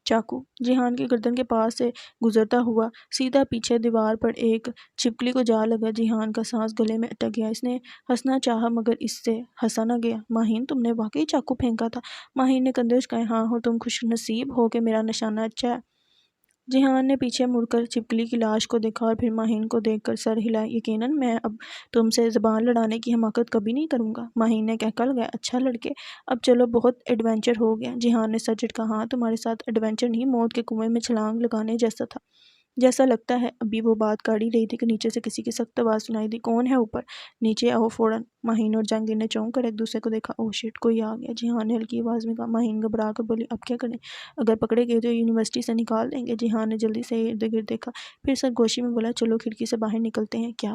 چاقو جیہان کی گردن کے پاس سے گزرتا ہوا سیدھا پیچھے دیوار پر ایک چھپکلی کو جا لگا۔ جیہان کا سانس گلے میں اٹک گیا، اس نے ہنسنا چاہا مگر اس سے ہنسا نہ گیا۔ ماہین تم نے واقعی چاقو پھینکا تھا؟ ماہین نے کندھے جھکائے، ہاں، اور تم خوش نصیب ہو کہ میرا نشانہ اچھا ہے۔ جیہان نے پیچھے مڑ کر چھپکلی کی لاش کو دیکھا اور پھر ماہین کو دیکھ کر سر ہلایا، یقیناً میں اب تم سے زبان لڑانے کی حماقت کبھی نہیں کروں گا۔ ماہین نے کہہ لگایا، اچھا لڑکے، اب چلو بہت ایڈونچر ہو گیا۔ جیہان نے سر جھٹکا، ہاں تمہارے ساتھ ایڈونچر نہیں، موت کے کنویں میں چھلانگ لگانے جیسا تھا۔ جیسا لگتا ہے ابھی وہ بات کر ہی رہی تھی کہ نیچے سے کسی کی سخت آواز سنائی دی، کون ہے اوپر؟ نیچے آؤ فوراً۔ ماہین اور جہانگیر نے چونک کر ایک دوسرے کو دیکھا، اوہ شٹ، کوئی آ گیا۔ جیہان نے ہلکی آواز میں کہا۔ ماہین گھبرا کر بولی، اب کیا کریں؟ اگر پکڑے گئے تو یونیورسٹی سے نکال دیں گے۔ جیہان نے جلدی سے ارد گرد دیکھا، پھر سرگوشی میں بولا، چلو کھڑکی سے باہر نکلتے ہیں۔ کیا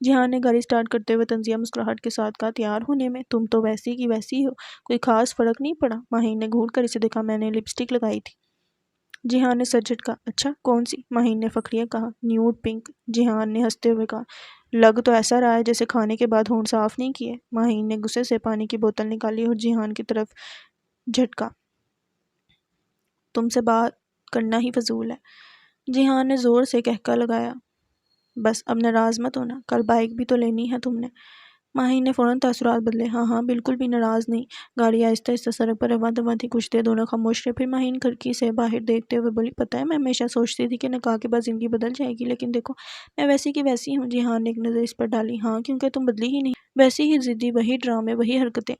جہان نے گاڑی سٹارٹ کرتے ہوئے تنزیہ مسکراہٹ کے ساتھ کہا، تیار ہونے میں تم تو ویسی کی ویسی ہو، کوئی خاص فرق نہیں پڑا۔ ماہین نے گھور کر اسے دیکھا، میں نے لپسٹک لگائی تھی۔ جہان نے سر جھٹکا، اچھا کون سی؟ ماہین نے فخریہ کہا، نیوڈ پنک۔ جہان نے ہنستے ہوئے کہا، لگ تو ایسا رہا ہے جیسے کھانے کے بعد ہونٹ صاف نہیں کیے۔ ماہین نے غصے سے پانی کی بوتل نکالی اور جہان کی طرف جھٹکا، تم سے بات کرنا ہی فضول ہے۔ جہان نے زور سے کہکا لگایا، بس اب ناراض مت ہونا، کل بائیک بھی تو لینی ہے تم نے۔ ماہین نے فوراً تاثرات بدلے، ہاں ہاں بالکل بھی ناراض نہیں۔ گاڑی آہستہ آہستہ سڑک پر رواں دواں تھی، کچھ دیر دونوں خاموش رہے، پھر ماہین کھڑکی سے باہر دیکھتے ہوئے بولی، پتہ ہے میں ہمیشہ سوچتی تھی کہ نکاح کے بعد زندگی بدل جائے گی، لیکن دیکھو میں ویسی کی ویسی ہوں۔ جہان نے ایک نظر اس پر ڈالی، ہاں کیونکہ تم بدلی ہی نہیں، ویسی ہی ضدی، وہی ڈرامے، وہی حرکتیں۔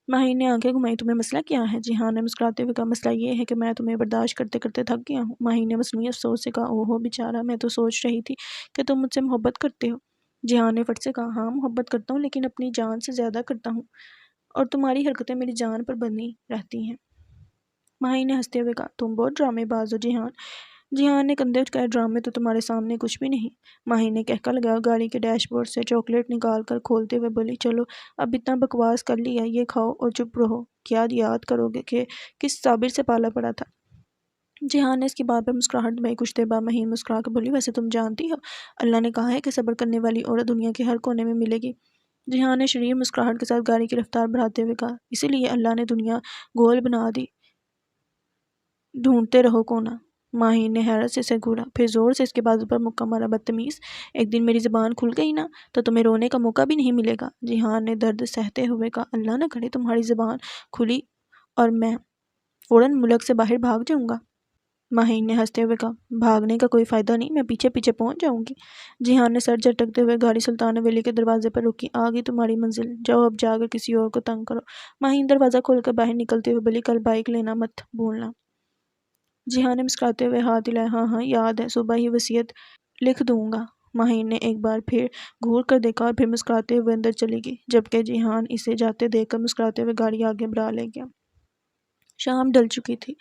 ماہین نے آنکھیں گھمائی، تمہیں مسئلہ کیا ہے؟ جہان نے مسکراتے ہوئے کہا، مسئلہ یہ ہے کہ میں تمہیں برداشت کرتے کرتے تھک گیا ہوں۔ ماہین نے مصنوعی افسوس سے کہا، اوہو بیچارہ، میں تو سوچ رہی تھی کہ تم مجھ سے محبت کرتے ہو۔ جہان نے فٹ سے کہا، ہاں محبت کرتا ہوں، لیکن اپنی جان سے زیادہ کرتا ہوں، اور تمہاری حرکتیں میری جان پر بنی رہتی ہیں۔ ماہین نے ہنستے ہوئے کہا، تم بہت ڈرامے باز ہو جہان۔ جہان نے کندھے اٹھائے، ڈرامے تو تمہارے سامنے کچھ بھی نہیں۔ ماہین نے کہکا لگایا، گاڑی کے ڈیش بورڈ سے چاکلیٹ نکال کر کھولتے ہوئے بولی، چلو اب اتنا بکواس کر لیا، یہ کھاؤ اور چپ رہو، کیا یاد کرو گے کہ کس صابر سے پالا پڑا تھا۔ جہان نے اس کی بات پر مسکراہٹ دبائی، کچھ دیر بعد ماہین مسکرا کے بولی، ویسے تم جانتی ہو اللہ نے کہا ہے کہ صبر کرنے والی عورت دنیا کے ہر کونے میں ملے گی۔ جہان نے شریر مسکراہٹ کے ساتھ گاڑی کی رفتار بڑھاتے ہوئے کہا، اسی لیے اللہ نے دنیا گول بنا دی، ڈھونڈتے رہو کونا۔ ماہین نے حیرت سے اسے گھورا، پھر زور سے اس کے بازو پر مکہ مارا، بدتمیز، ایک دن میری زبان کھل گئی نا تو تمہیں رونے کا موقع بھی نہیں ملے گا۔ جہان نے درد سہتے ہوئے کہا، اللہ نہ کرے تمہاری زبان کھلی اور میں فوراً ملک سے باہر بھاگ جاؤں گا۔ ماہین نے ہنستے ہوئے کہا، بھاگنے کا کوئی فائدہ نہیں، میں پیچھے پیچھے پہنچ جاؤں گی۔ جہان نے سر جھٹکتے ہوئے گاڑی سلطان حویلی کے دروازے پر روکی، آ گئی تمہاری منزل، جاؤ اب جا کر کسی اور کو تنگ کرو۔ ماہین دروازہ کھول کر باہر نکلتے ہوئے بولی، کل بائیک لینا مت بھولنا۔ جہان نے مسکراتے ہوئے ہاتھ ہلایا، ہاں ہاں یاد ہے، صبح ہی وصیت لکھ دوں گا۔ ماہین نے ایک بار پھر گھور کر دیکھا اور پھر مسکراتے ہوئے اندر چلی گئی، جبکہ جہان اسے جاتے دیکھ کر مسکراتے ہوئے گاڑی آگے بڑھا لے گیا۔ شام ڈھل چکی تھی،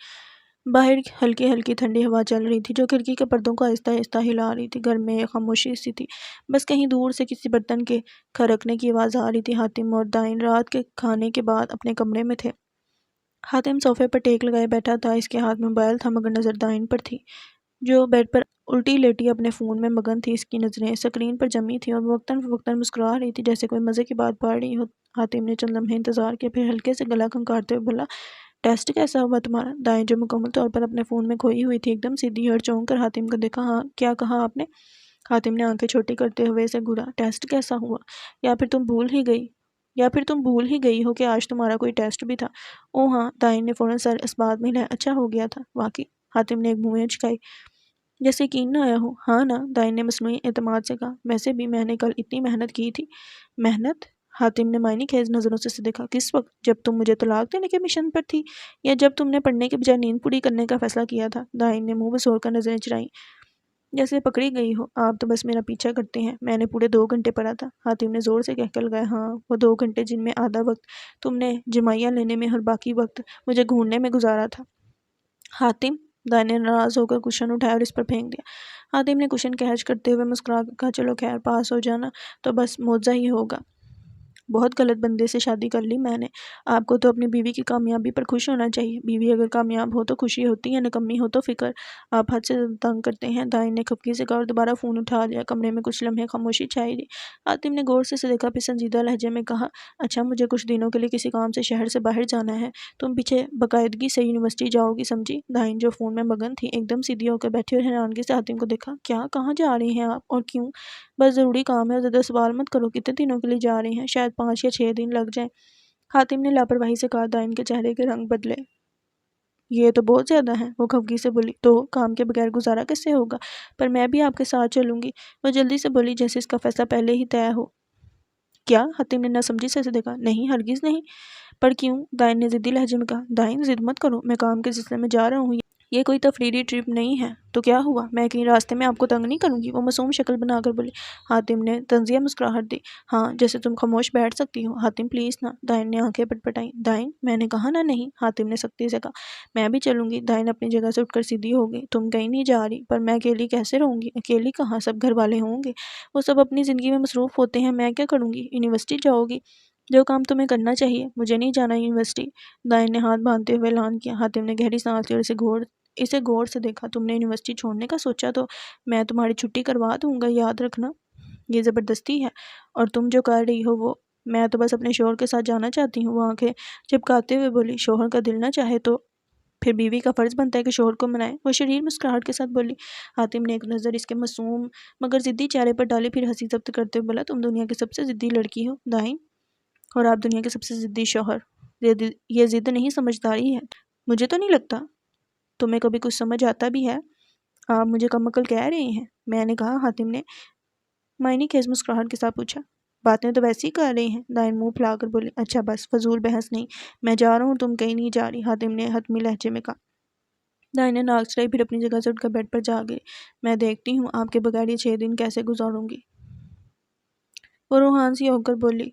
باہر ہلکی ہلکی ٹھنڈی ہوا چل رہی تھی جو کھڑکی کے پردوں کو آہستہ آہستہ ہلا رہی تھی۔ گھر میں ایک خاموشی سی تھی، بس کہیں دور سے کسی برتن کے کھڑکنے کی آواز آ رہی تھی۔ حاتم اور دائن رات کے کھانے کے بعد اپنے کمرے میں تھے۔ حاتم صوفے پر ٹیک لگائے بیٹھا تھا، اس کے ہاتھ میں موبائل تھا، مگر نظر دائن پر تھی جو بیڈ پر الٹی لیٹی اپنے فون میں مگن تھی۔ اس کی نظریں اسکرین پر جمی تھیں اور وہ وقتاً فوقتاً مسکرا رہی تھی جیسے کوئی مزے کی بات پڑھ رہی ہو۔ حاتم نے چند لمحے انتظار کیا، پھر ہلکے سے گلا کھنکارتے ہوئے بولا، ٹیسٹ کیسا ہوا تمہارا؟ دائن جو مکمل طور پر اپنے فون میں کھوئی ہوئی تھی ایک دم سیدھی اور چونک کر حاتم کو دیکھا، ہاں کیا کہا آپ نے؟ حاتم نے آنکھیں چھوٹی کرتے ہوئے اسے گھورا، ٹیسٹ کیسا ہوا؟ یا پھر تم بھول ہی گئی ہو کہ آج تمہارا کوئی ٹیسٹ بھی تھا؟ او ہاں، دائن نے فوراً سر اس بات میں ہلایا، اچھا ہو گیا تھا واقعی؟ حاتم نے ایک منہ اچکائی، جیسے یقین نہ آیا ہو۔ ہاں نا، دائن نے مصنوعی اعتماد سے کہا، ویسے بھی میں نے کل اتنی محنت کی تھی۔ محنت؟ حاتم نے معنی خیز نظروں سے اسے دیکھا، کس وقت؟ جب تم مجھے طلاق دینے کے مشن پر تھی، یا جب تم نے پڑھنے کے بجائے نیند پوری کرنے کا فیصلہ کیا تھا؟ دائن نے منہ بسوڑ کر نظریں چرائیں، جیسے پکڑی گئی ہو۔ آپ تو بس میرا پیچھا کرتے ہیں، میں نے پورے 2 گھنٹے پڑھا تھا۔ حاتم نے زور سے کہکا لگایا، ہاں وہ 2 گھنٹے جن میں آدھا وقت تم نے جمائیاں لینے میں اور باقی وقت مجھے ڈھونڈنے میں گزارا تھا۔ حاتم، دائن نے ناراض ہو کر کشن اٹھایا اور اس پر پھینک دیا۔ حاتم نے کشن کھینچ کرتے ہوئے مسکرا کر کہا، چلو خیر، پاس ہو جانا تو بس معجزہ ہی ہوگا۔ بہت غلط بندے سے شادی کر لی میں نے۔ آپ کو تو اپنی بیوی کی کامیابی پر خوش ہونا چاہیے۔ بیوی اگر کامیاب ہو تو خوشی ہوتی ہے، نکمی ہو تو فکر۔ آپ حد سے زیادہ تنگ کرتے ہیں۔ دائن نے کھپکی سے کہا اور دوبارہ فون اٹھا لیا۔ کمرے میں کچھ لمحے خاموشی چھائی رہی۔ حاتم نے غور سے اسے دیکھا، پھر سنجیدہ لہجے میں کہا، اچھا مجھے کچھ دنوں کے لیے کسی کام سے شہر سے باہر جانا ہے، تم پیچھے باقاعدگی سے یونیورسٹی جاؤ گی، سمجھی؟ دائن جو فون میں مگن تھی ایک دم سیدھی ہو کر بیٹھی اور حیرانگی سے حاتم کو دیکھا، کیا کہاں جا رہی ہیں آپ اور کیوں؟ بس ضروری کام ہے اور زیادہ سوال مت کرو، کتنے دنوں کے لیے جا رہی ہیں؟ شاید 5 یا 6 دن لگ جائیں۔ حاتم نے لاپرواہی سے کہا، دائن کے چہرے کے رنگ بدلے، یہ تو بہت زیادہ ہے۔ وہ کھپکی سے بولی، تو کام کے بغیر گزارا کیسے ہوگا؟ پر میں بھی آپ کے ساتھ چلوں گی۔ وہ جلدی سے بولی جیسے اس کا فیصلہ پہلے ہی طے ہو۔ کیا؟ حاتم نے ناسمجھی سے اسے دیکھا، نہیں ہرگز نہیں۔ پر کیوں؟ دائن نے ضدی لہجے میں کہا، دائن ضد مت کرو، میں کام کے سلسلے میں جا رہا ہوں، یہ کوئی تفریحی ٹرپ نہیں ہے تو کیا ہوا؟ میں کہیں راستے میں آپ کو تنگ نہیں کروں گی؟ وہ معصوم شکل بنا کر بولی۔ حاتم نے طنزیہ مسکراہٹ دی۔ ہاں جیسے تم خاموش بیٹھ سکتی ہو۔ حاتم پلیز نا۔ دائن نے آنکھیں پٹپٹائیں۔ دائن میں نے کہا نا نہیں۔ حاتم نے سختی سے کہا۔ میں بھی چلوں گی۔ دائن اپنی جگہ سے اٹھ کر سیدھی ہو گئی۔ تم کہیں نہیں جا رہی؟ پر میں اکیلی کیسے رہوں گی؟ اکیلی کہاں، سب گھر والے ہوں گے، وہ سب اپنی زندگی میں مصروف ہوتے ہیں، میں کیا کروں گی؟ یونیورسٹی جاؤ گی؟ جو کام تمہیں کرنا چاہیے۔ مجھے نہیں جانا یونیورسٹی۔ دائن نے ہاتھ باندھتے ہوئے اعلان کیا۔ حاتم نے گہری سانس لی اور اسے غور سے دیکھا۔ تم نے یونیورسٹی چھوڑنے کا سوچا تو میں تمہاری چھٹی کروا دوں گا، یاد رکھنا یہ زبردستی ہے، اور تم جو کر رہی ہو وہ۔ میں تو بس اپنے شوہر کے ساتھ جانا چاہتی ہوں۔ وہ آنکھیں چپکاتے ہوئے بولی۔ شوہر کا دل نہ چاہے تو پھر بیوی کا فرض بنتا ہے کہ شوہر کو منائے، وہ شریر مسکراہٹ کے ساتھ بولی۔ حاتم نے ایک نظر اس کے معصوم مگر ضدی چہرے پر ڈالی، پھر ہنسی ضبط کرتے ہوئے بولا۔ تم دنیا کی سب سے ضدی لڑکی ہو دائن، اور آپ دنیا کے سب سے ضدی شوہر۔ یہ ضد نہیں سمجھداری ہے۔ مجھے تو نہیں لگتا تمہیں کبھی کچھ سمجھ آتا بھی ہے۔ آپ مجھے کم عقل کہہ رہے ہیں؟ میں نے کہا۔ حاتم نے معنی خیز مسکراہٹ کے ساتھ پوچھا۔ باتیں تو ویسے ہی کر رہے ہیں، دائن منہ پھیلا کر بولی۔ اچھا بس فضول بحث نہیں، میں جا رہا ہوں، تم کہیں نہیں جا رہی، حاتم نے حتمی لہجے میں کہا۔ دائن نے ناک چڑھائی، پھر اپنی جگہ سے اٹھ کر بیڈ پر جا گئی۔ میں دیکھتی ہوں آپ کے بغیر یہ 6 دن کیسے گزاروں گی، وہ روحان سی ہو کر بولی۔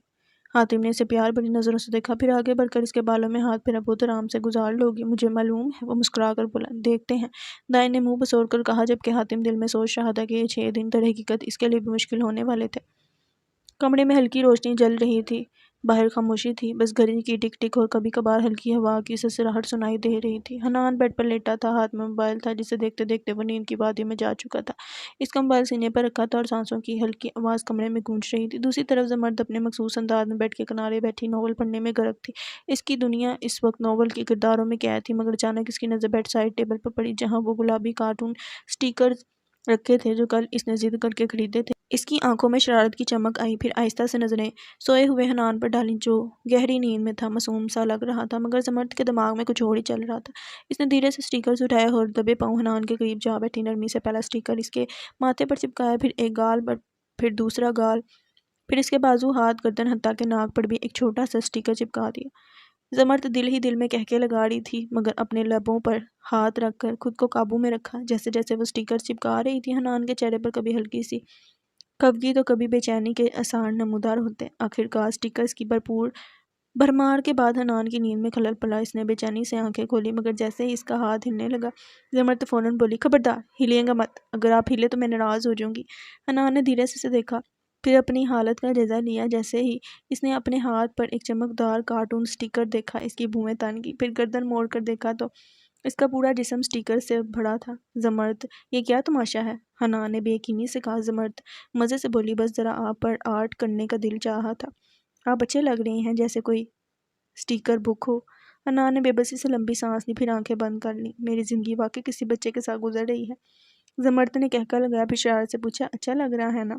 حاتم نے اسے پیار بھری نظروں سے دیکھا، پھر آگے بڑھ کر اس کے بالوں میں ہاتھ پھیرا۔ بہت آرام سے گزار لوگی، مجھے معلوم ہے، وہ مسکرا کر بولا۔ دیکھتے ہیں، دائن نے منہ بسور کر کہا، جبکہ حاتم دل میں سوچ رہا تھا کہ یہ 6 دن در حقیقت اس کے لیے بھی مشکل ہونے والے تھے۔ کمرے میں ہلکی روشنی جل رہی تھی، باہر خاموشی تھی، بس گھڑی کی ٹک ٹک اور کبھی کبھار ہلکی ہوا کی سرسراہٹ سنائی دے رہی تھی۔ حنان بیڈ پر لیٹا تھا، ہاتھ میں موبائل تھا جسے دیکھتے دیکھتے وہ نیند کی وادی میں جا چکا تھا۔ اس کا موبائل سینے پر رکھا تھا اور سانسوں کی ہلکی آواز کمرے میں گونج رہی تھی۔ دوسری طرف زمرد اپنے مخصوص انداز میں بیڈ کے کنارے بیٹھی ناول پڑھنے میں غرق تھی۔ اس کی دنیا اس وقت ناول کے کرداروں میں قید تھی، مگر اچانک اس کی نظر بیڈ سائڈ ٹیبل پر پڑی، جہاں وہ گلابی کارٹون سٹیکرز رکھے تھے جو کل اس نے ضد کر کے خریدے تھے۔ اس کی آنکھوں میں شرارت کی چمک آئی، پھر آہستہ سے نظریں سوئے ہوئے حنان پر ڈالیں جو گہری نیند میں تھا۔ معصوم سا لگ رہا تھا، مگر زمرد کے دماغ میں کچھ اور ہی چل رہا تھا۔ اس نے دھیرے سے سٹیکرز اٹھائے اور دبے پاؤں حنان کے قریب جا بیٹھی نرمی سے پہلا سٹیکر اس کے ماتھے پر چپکایا، پھر ایک گال پر، پھر دوسرا گال، پھر اس کے بازو، ہاتھ، گردن، حتیٰ کہ ناک پر بھی ایک چھوٹا سا سٹیکر چپکا دیا۔ زمرد دل ہی دل میں کہکے لگا رہی تھی، مگر اپنے لبوں پر ہاتھ رکھ کر خود کو قابو میں رکھا۔ جیسے جیسے وہ سٹیکر چپکا رہی تھی، حنان کے چہرے پر کبھی ہلکی سی خفگی تو کبھی بے چینی کے آثار نمودار ہوتے۔ آخرکار سٹیکرز کی بھرپور بھرمار کے بعد حنان کی نیند میں خلل پڑا۔ اس نے بے چینی سے آنکھیں کھولی، مگر جیسے ہی اس کا ہاتھ ہلنے لگا، زمرد فوراً بولی۔ خبردار ہلیے گا مت، اگر آپ ہلے تو میں ناراض ہو جاؤں گی۔ حنان نے دھیرے سے اسے دیکھا، پھر اپنی حالت کا جائزہ لیا۔ جیسے ہی اس نے اپنے ہاتھ پر ایک چمکدار کارٹون سٹیکر دیکھا، اس کی بھویں تن کی، پھر گردن موڑ کر دیکھا تو اس کا پورا جسم سٹیکر سے بھرا تھا۔ زمرد یہ کیا تماشا ہے؟ حنان نے بے یقینی سے کہا۔ زمرد مزے سے بولی۔ بس ذرا آپ پر آرٹ کرنے کا دل چاہا تھا، آپ اچھے لگ رہے ہیں، جیسے کوئی سٹیکر بک ہو۔ حنان نے بے بسی سے لمبی سانس لی، پھر آنکھیں بند کر لیں۔ میری زندگی واقعی کسی بچے کے ساتھ گزر رہی ہے، زمرد نے کہکا لگایا، پھر شرارت سے پوچھا۔ اچھا لگ رہا ہے نا؟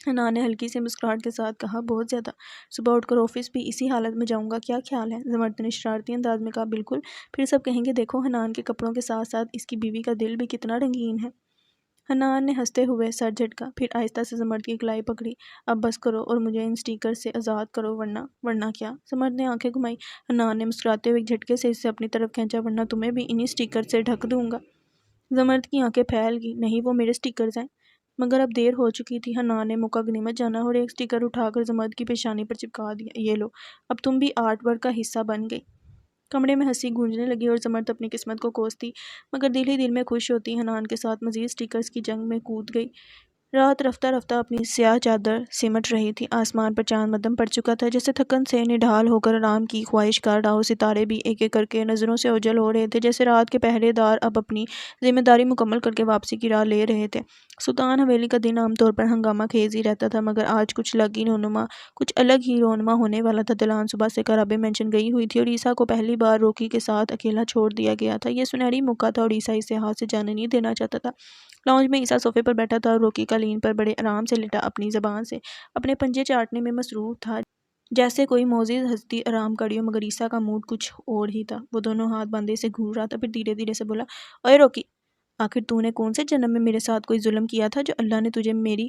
حنان نے ہلکی سی مسکراہٹ کے ساتھ کہا۔ بہت زیادہ۔ صبح اٹھ کر آفس بھی اسی حالت میں جاؤں گا، کیا خیال ہے؟ زمرد نے شرارتی انداز میں کہا۔ بالکل، پھر سب کہیں گے دیکھو حنان کے کپڑوں کے ساتھ ساتھ اس کی بیوی کا دل بھی کتنا رنگین ہے۔ حنان نے ہنستے ہوئے سر جھٹکا، پھر آہستہ سے زمرد کی کلائی پکڑی۔ اب بس کرو اور مجھے ان سٹیکر سے آزاد کرو، ورنہ کیا؟ زمرد نے آنکھیں گھمائی۔ حنان نے مسکراتے ہوئے ایک جھٹکے سے اسے اپنی طرف کھینچا۔ ورنہ تمہیں بھی انہی سٹیکر سے ڈھک دوں گا۔ زمرد کی آنکھیں پھیل گئی۔ نہیں، وہ میرے سٹیکرز ہیں۔ مگر اب دیر ہو چکی تھی۔ حنان نے موقع غنیمت جانا اور ایک سٹیکر اٹھا کر زمرد کی پیشانی پر چپکا دیا۔ یہ لو، اب تم بھی آرٹ ورک کا حصہ بن گئی۔ کمرے میں ہنسی گونجنے لگی اور زمرد اپنی قسمت کو کوستی مگر دل ہی دل میں خوش ہوتی حنان کے ساتھ مزید سٹیکرز کی جنگ میں کود گئی۔ رات رفتہ رفتہ اپنی سیاہ چادر سمٹ رہی تھی۔ آسمان پر چاند مدھم پڑ چکا تھا، جیسے تھکن سے نڈھال ہو کر آرام کی خواہش کر رہا ہو۔ ستارے بھی ایک ایک کر کے نظروں سے اوجھل ہو رہے تھے، جیسے رات کے پہرے دار اب اپنی ذمہ داری مکمل کر کے واپسی کی راہ لے رہے تھے۔ سلطان حویلی کا دن عام طور پر ہنگامہ خیز ہی رہتا تھا، مگر آج کچھ الگ ہی رونما ہونے والا تھا۔ دلان صبح سے کعبہ مینشن گئی ہوئی تھی اور عیسیٰ کو پہلی بار روکی کے ساتھ اکیلا چھوڑ دیا گیا تھا۔ یہ سنہری موقع تھا اور عیسیٰ اسے ہاتھ سے جانے نہیں دینا چاہتا تھا۔ لاؤنج میں عیسیٰ صوفے پر بیٹھا تھا اور روکی قالین پر بڑے آرام سے لیٹا اپنی زبان سے اپنے پنجے چاٹنے میں مصروف تھا، جیسے کوئی معزز ہستی آرام کری ہو۔ مگر عیسیٰ کا موڈ کچھ اور ہی تھا۔ وہ دونوں ہاتھ باندھے سے گھور رہا تھا، پھر دھیرے دھیرے سے بولا۔ اوئے روکی، آخر تو نے کون سے جنم میں میرے ساتھ کوئی ظلم کیا تھا جو اللہ نے تجھے میری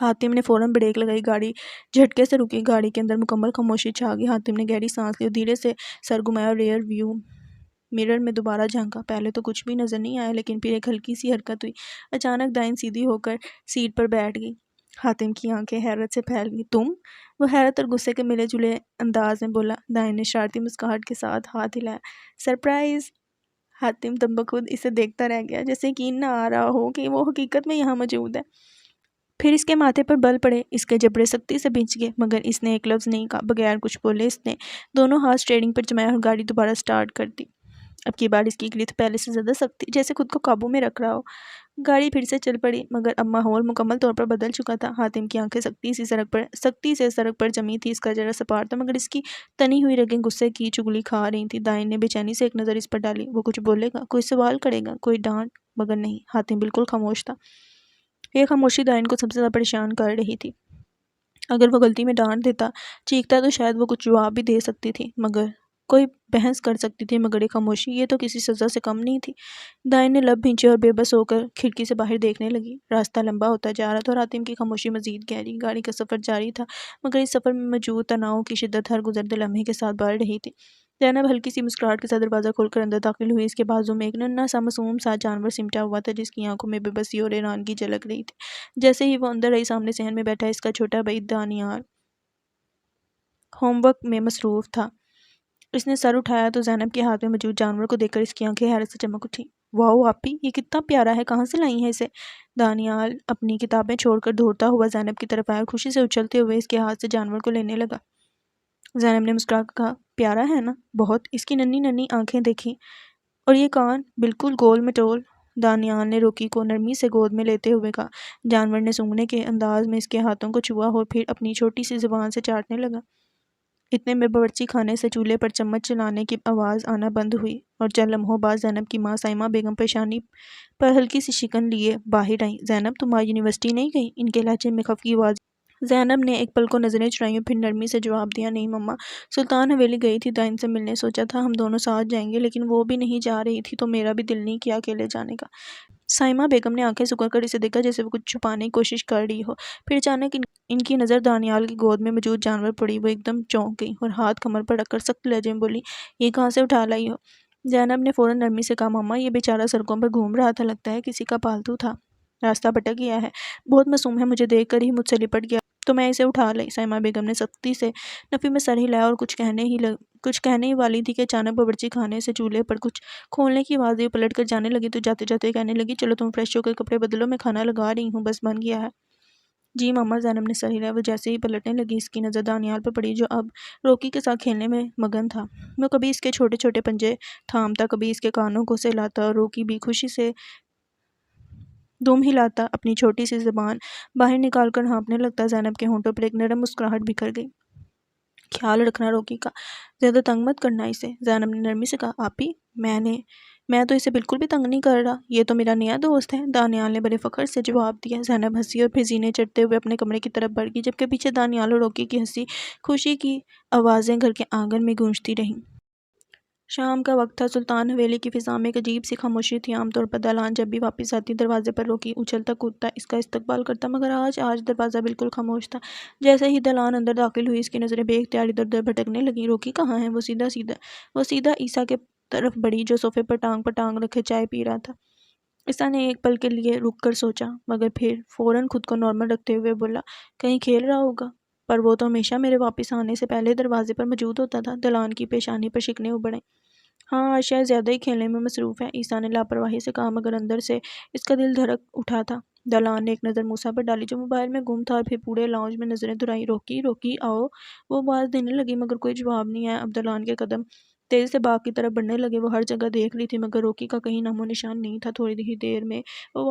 حاتم نے فوراً بریک لگائی، گاڑی جھٹکے سے رکی، گاڑی کے اندر مکمل خاموشی چھا گئی۔ حاتم نے گہری سانس لی اور دھیرے سے سر گھمایا اور ریئر ویو مرر میں دوبارہ جھانکا۔ پہلے تو کچھ بھی نظر نہیں آیا، لیکن پھر ایک ہلکی سی حرکت ہوئی۔ اچانک دائن سیدھی ہو کر سیٹ پر بیٹھ گئی۔ حاتم کی آنکھیں حیرت سے پھیل گئی۔ تم؟ وہ حیرت اور غصے کے ملے جلے انداز میں بولا۔ دائن نے شرارتی مسکراہٹ کے ساتھ ہاتھ ہلایا۔ سرپرائز! حاتم دم بخود اسے دیکھتا رہ گیا، جیسے یقین نہ آ رہا ہو کہ وہ حقیقت میں یہاں موجود ہے۔ پھر اس کے ماتھے پر بل پڑے، اس کے جبڑے سختی سے بھنچ گئے، مگر اس نے ایک لفظ نہیں کہا۔ بغیر کچھ بولے اس نے دونوں ہاتھ اسٹیئرنگ پر جمایا اور گاڑی دوبارہ سٹارٹ کر دی۔ اب کی بار اس کی گرفت پہلے سے زیادہ سخت تھی، جیسے خود کو قابو میں رکھ رہا ہو۔ گاڑی پھر سے چل پڑی، مگر اب ماحول مکمل طور پر بدل چکا تھا۔ حاتم کی آنکھیں سختی سے سڑک پر جمی تھی، اس کا چہرہ سپاٹ تھا، مگر اس کی تنی ہوئی رگیں غصے کی چغلی کھا رہی تھیں۔ دائن نے بے چینی سے ایک نظر اس پر ڈالی۔ وہ کچھ بولے گا، کوئی سوال کرے گا، کوئی ڈانٹ، مگر نہیں، حاتم بالکل خاموش تھا۔ یہ خاموشی دائن کو سب سے زیادہ پریشان کر رہی تھی۔ اگر وہ غلطی میں ڈانٹ دیتا، چیختا، تو شاید وہ کچھ جواب بھی دے سکتی تھی، مگر کوئی بحث کر سکتی تھی، مگر یہ خاموشی، یہ تو کسی سزا سے کم نہیں تھی۔ دائن نے لب بھینچے اور بے بس ہو کر کھڑکی سے باہر دیکھنے لگی۔ راستہ لمبا ہوتا جا رہا تھا اور حاتم کی خاموشی مزید گہری۔ گاڑی کا سفر جاری تھا، مگر اس سفر میں موجود تناؤ کی شدت ہر گزرتے لمحے کے ساتھ بڑھ رہی تھی۔ زینب ہلکی سی مسکراہٹ کے ساتھ دروازہ کھول کر اندر داخل ہوئی۔ اس کے بازو میں ایک ننھا سا معصوم سا جانور سمٹا ہوا تھا، جس کی آنکھوں میں بے بسی اور حیرانگی جھلک رہی تھی۔ جیسے ہی وہ اندر آئی، سامنے صحن میں بیٹھا اس کا چھوٹا بھائی دانیال ہوم ورک میں مصروف تھا۔ اس نے سر اٹھایا تو زینب کے ہاتھ میں موجود جانور کو دیکھ کر اس کی آنکھیں حیرت سے چمک اٹھیں۔ واؤ آپی، یہ کتنا پیارا ہے، کہاں سے لائی ہیں اسے؟ دانیال اپنی کتابیں چھوڑ کر دوڑتا ہوا زینب کی طرف آیا اور خوشی سے اچھلتے ہوئے اس کے ہاتھ سے جانور کو لینے لگا۔ زینب نے مسکرا کر کہا، پیارا ہے نا؟ بہت۔ اس کی ننھی ننھی آنکھیں دیکھیں، اور یہ کان، بالکل گول مٹول۔ دانیال نے روکی کو نرمی سے گود میں لیتے ہوئے کہا۔ جانور نے سونگھنے کے انداز میں اس کے ہاتھوں کو چھوا اور پھر اپنی چھوٹی سی زبان سے چاٹنے لگا۔ اتنے میں باورچی خانے سے چولہے پر چمچ چلانے کی آواز آنا بند ہوئی، اور چند لمحوں بعد زینب کی ماں سائمہ بیگم پیشانی پر ہلکی سی شکن لیے باہر آئیں۔ زینب، تم آج یونیورسٹی نہیں گئی؟ ان کے لہجے میں خفگی آواز۔ زینب نے ایک پل کو نظریں چرائیں اور پھر نرمی سے جواب دیا، نہیں مما، سلطان حویلی گئی تھی دائن سے ملنے، سوچا تھا ہم دونوں ساتھ جائیں گے، لیکن وہ بھی نہیں جا رہی تھی تو میرا بھی دل نہیں کیا اکیلے جانے کا۔ سائمہ بیگم نے آنکھیں سکڑ کر اسے دیکھا، جیسے وہ کچھ چھپانے کی کوشش کر رہی ہو۔ پھر اچانک ان کی نظر دانیال کی گود میں موجود جانور پڑی۔ وہ ایک دم چونک گئی اور ہاتھ کمر پر رکھ کر سخت لہجے میں بولی، یہ کہاں سے اٹھا لائی ہو؟ زینب نے فوراً نرمی سے کہا، ماما، یہ بیچارہ سڑکوں پر گھوم رہا تھا، لگتا ہے کسی کا پالتو تھا، راستہ بھٹک گیا ہے، بہت معصوم ہے، مجھے دیکھ کر ہی مجھ سے لپٹ گیا تو میں اسے اٹھا لائی۔ سائمہ بیگم نے سختی سے نفی میں سر ہلایا اور کچھ کہنے ہی والی تھی کہ اچانک باورچی خانے سے چولہے پر کچھ کھولنے کی آواز آئی۔ پلٹ کر جانے لگی تو جاتے جاتے کہنے لگی، چلو تم فریش ہو کر کپڑے بدلو، میں کھانا لگا رہی ہوں، بس بن گیا ہے۔ جی ماما، زینب نے سر ہلایا۔ وہ جیسے ہی پلٹنے لگی، اس کی نظر دانیال پر پڑی، جو اب روکی کے ساتھ کھیلنے میں مگن تھا۔ وہ کبھی اس کے چھوٹے چھوٹے پنجے تھامتا، کبھی اس کے کانوں کو سہلاتا، اور روکی بھی خوشی سے دم ہلاتا اپنی چھوٹی سی زبان باہر نکال کر ہانپنے لگتا۔ زینب کے ہونٹوں پر ایک نرم مسکراہٹ بکھر گئی۔ خیال رکھنا روکی کا، زیادہ تنگ مت کرنا اسے، زینب نے نرمی سے کہا۔ آپی، میں تو اسے بالکل بھی تنگ نہیں کر رہا، یہ تو میرا نیا دوست ہے، دانیال نے بڑے فخر سے جواب دیا۔ زینب ہنسی اور پھر زینے چڑھتے ہوئے اپنے کمرے کی طرف بڑھ گئی، جبکہ پیچھے دانیال اور روکی کی ہنسی خوشی کی آوازیں گھر کے آنگن میں گونجتی رہیں۔ شام کا وقت تھا۔ سلطان حویلی کی فضا میں ایک عجیب سی خاموشی تھی۔ عام طور پر دالان جب بھی واپس آتی، دروازے پر روکی اچھلتا کودتا اس کا استقبال کرتا، مگر آج دروازہ بالکل خاموش تھا۔ جیسے ہی دالان اندر داخل ہوئی، اس کی نظریں بے اختیار ادھر ادھر بھٹکنے لگیں۔ روکی کہاں ہے؟ وہ سیدھا عیسیٰ کے طرف بڑھی، جو صوفے پر ٹانگ رکھے چائے پی رہا تھا۔ عیسیٰ نے ایک پل کے لیے رک کر سوچا، مگر پھر فوراً خود کو نارمل رکھتے ہوئے بولا، کہیں کھیل رہا ہوگا، پر وہ تو ہمیشہ میرے واپس آنے سے پہلے دروازے پر موجود ہوتا تھا۔ دالان کی پیشانی پر شکنیں ابھر آئیں۔ ہاں، آج شاید زیادہ ہی کھیلنے میں مصروف ہے، عیسیٰ نے لاپرواہی سے کہا، مگر اندر سے اس کا دل دھڑک اٹھا تھا۔ دالان نے ایک نظر موسیٰ پر ڈالی، جو موبائل میں گم تھا، اور پھر پورے لاؤنج میں نظریں دہرائیں۔ روکی آؤ، وہ آواز دینے لگی، مگر کوئی جواب نہیں آیا۔ اب دالان کے قدم تیزی سے باغ کی طرف بڑھنے لگے۔ وہ ہر جگہ دیکھ رہی تھی، مگر روکی کا کہیں نام و نشان نہیں تھا۔ تھوڑی ہی دیر میں وہ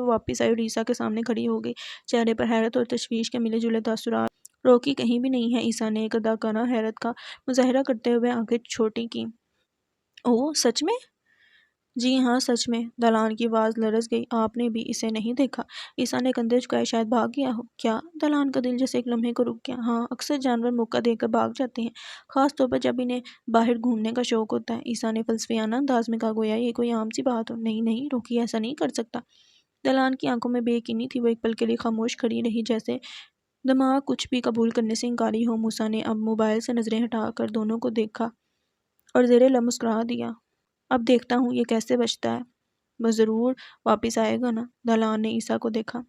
واپس آئی اور عیسیٰ کے سامنے کھڑی ہو گئی، چہرے پر حیرت اور تشویش کے ملے جلے تاثرات۔ روکی کہیں بھی نہیں ہے، عیسیٰ نے ایک اداکارہ حیرت کا مظاہرہ کرتے ہوئے آنکھیں چھوٹی کیں۔ اوہ، سچ میں؟ جی ہاں، سچ میں، دالان کی آواز لرز گئی۔ آپ نے بھی اسے نہیں دیکھا؟ عیسیٰ نے کندھے جھکائے، شاید بھاگ گیا ہو۔ کیا؟ دالان کا دل جیسے ایک لمحے کو رک گیا۔ ہاں، اکثر جانور موقع دیکھ کر بھاگ جاتے ہیں، خاص طور پر جب انہیں باہر گھومنے کا شوق ہوتا ہے، عیسیٰ نے فلسفیانہ انداز میں کہا، گویا یہ کوئی عام سی بات ہو۔ نہیں، روکی ایسا نہیں کر سکتا۔ دلان کی آنکھوں میں بے یقینی تھی، وہ ایک پل کے لیے خاموش کھڑی رہی، جیسے دماغ کچھ بھی قبول کرنے سے انکاری ہو۔ موسیٰ نے اب موبائل سے نظریں ہٹا کر دونوں کو دیکھا اور زیر لب مسکرا دیا۔ اب دیکھتا ہوں یہ کیسے بچتا ہے، بس ضرور واپس آئے گا نا۔ دلان نے عیسیٰ کو دیکھا،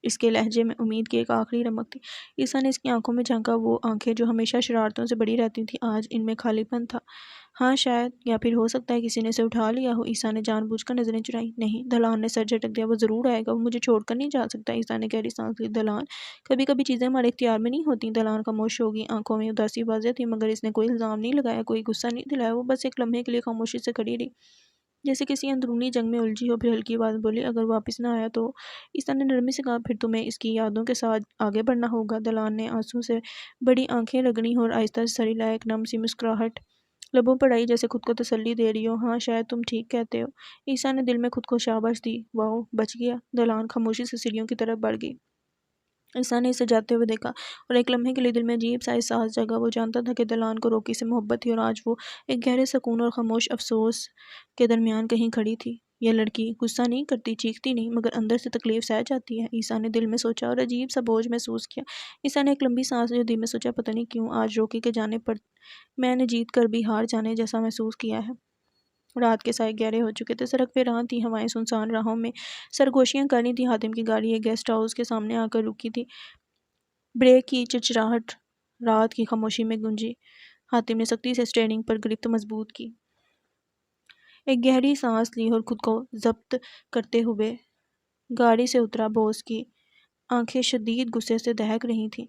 اس کے لہجے میں امید کی ایک آخری رمق تھی۔ عیسیٰ نے اس کی آنکھوں میں جھانکا، وہ آنکھیں جو ہمیشہ شرارتوں سے بڑی رہتی تھیں، آج ان میں خالی پن تھا۔ ہاں شاید، یا پھر ہو سکتا ہے کسی نے اسے اٹھا لیا ہو۔ عیسیٰ نے جان بوجھ کر نظریں چرائیں۔ نہیں، دلان نے سر جھٹک دیا، وہ ضرور آئے گا، وہ مجھے چھوڑ کر نہیں جا سکتا۔ عیسیٰ نے گہری سانس لی۔ دلان، کبھی کبھی چیزیں ہمارے اختیار میں نہیں ہوتیں۔ دلان خاموش ہو گئی، آنکھوں میں اداسی واضح تھی، مگر اس نے کوئی الزام نہیں لگایا، کوئی غصہ نہیں دلایا۔ وہ بس ایک لمحے کے لیے خاموشی سے کھڑی رہی، جیسے کسی اندرونی جنگ میں الجھی ہو۔ پھر ہلکی آواز میں بولی، اگر واپس نہ آیا تو؟ عیسیٰ نے نرمی سے کہا، پھر تمہیں اس کی یادوں کے ساتھ آگے بڑھنا ہوگا۔ دلان نے آنسوں سے بڑی آنکھیں رگڑیں اور آہستہ سے سر ہلایا، ایک نم سی مسکراہٹ لبوں پر آئی، جیسے خود کو تسلی دے رہی ہو۔ ہاں شاید تم ٹھیک کہتے ہو۔ عیسیٰ نے دل میں خود کو شاباش دی، واؤ بچ گیا۔ دلان خاموشی سے سیڑھیوں کی طرف بڑھ گئی۔ عیسیٰ نے اسے جاتے ہوئے دیکھا اور ایک لمحے کے لیے دل میں عجیب سا احساس جگا۔ وہ جانتا تھا کہ دلان کو روکی سے محبت تھی، اور آج وہ ایک گہرے سکون اور خاموش افسوس کے درمیان کہیں کھڑی تھی۔ یہ لڑکی غصہ نہیں کرتی، چیختی نہیں، مگر اندر سے تکلیف سہ جاتی ہے، عیسیٰ نے دل میں سوچا، اور عجیب سا بوجھ محسوس کیا۔ عیسیٰ نے ایک لمبی سانس لی اور دل میں سوچا، پتہ نہیں کیوں آج روکی کے جانے پر میں نے جیت کر بھی ہار جانے جیسا محسوس کیا ہے۔ رات کے سائے گہرے ہو چکے تھے، سڑک ویران تھی، ہوائیں سنسان راہوں میں سرگوشیاں کر رہی تھیں۔ حاتم کی گاڑی ایک گیسٹ ہاؤس کے سامنے آ کر رکی تھی، بریک کی چرچراہٹ رات کی خاموشی میں گونجی۔ حاتم نے سختی سے اسٹیئرنگ پر گرفت مضبوط کی، ایک گہری سانس لی اور خود کو ضبط کرتے ہوئے گاڑی سے اترا۔ باس کی آنکھیں شدید غصے سے دہک رہی تھیں۔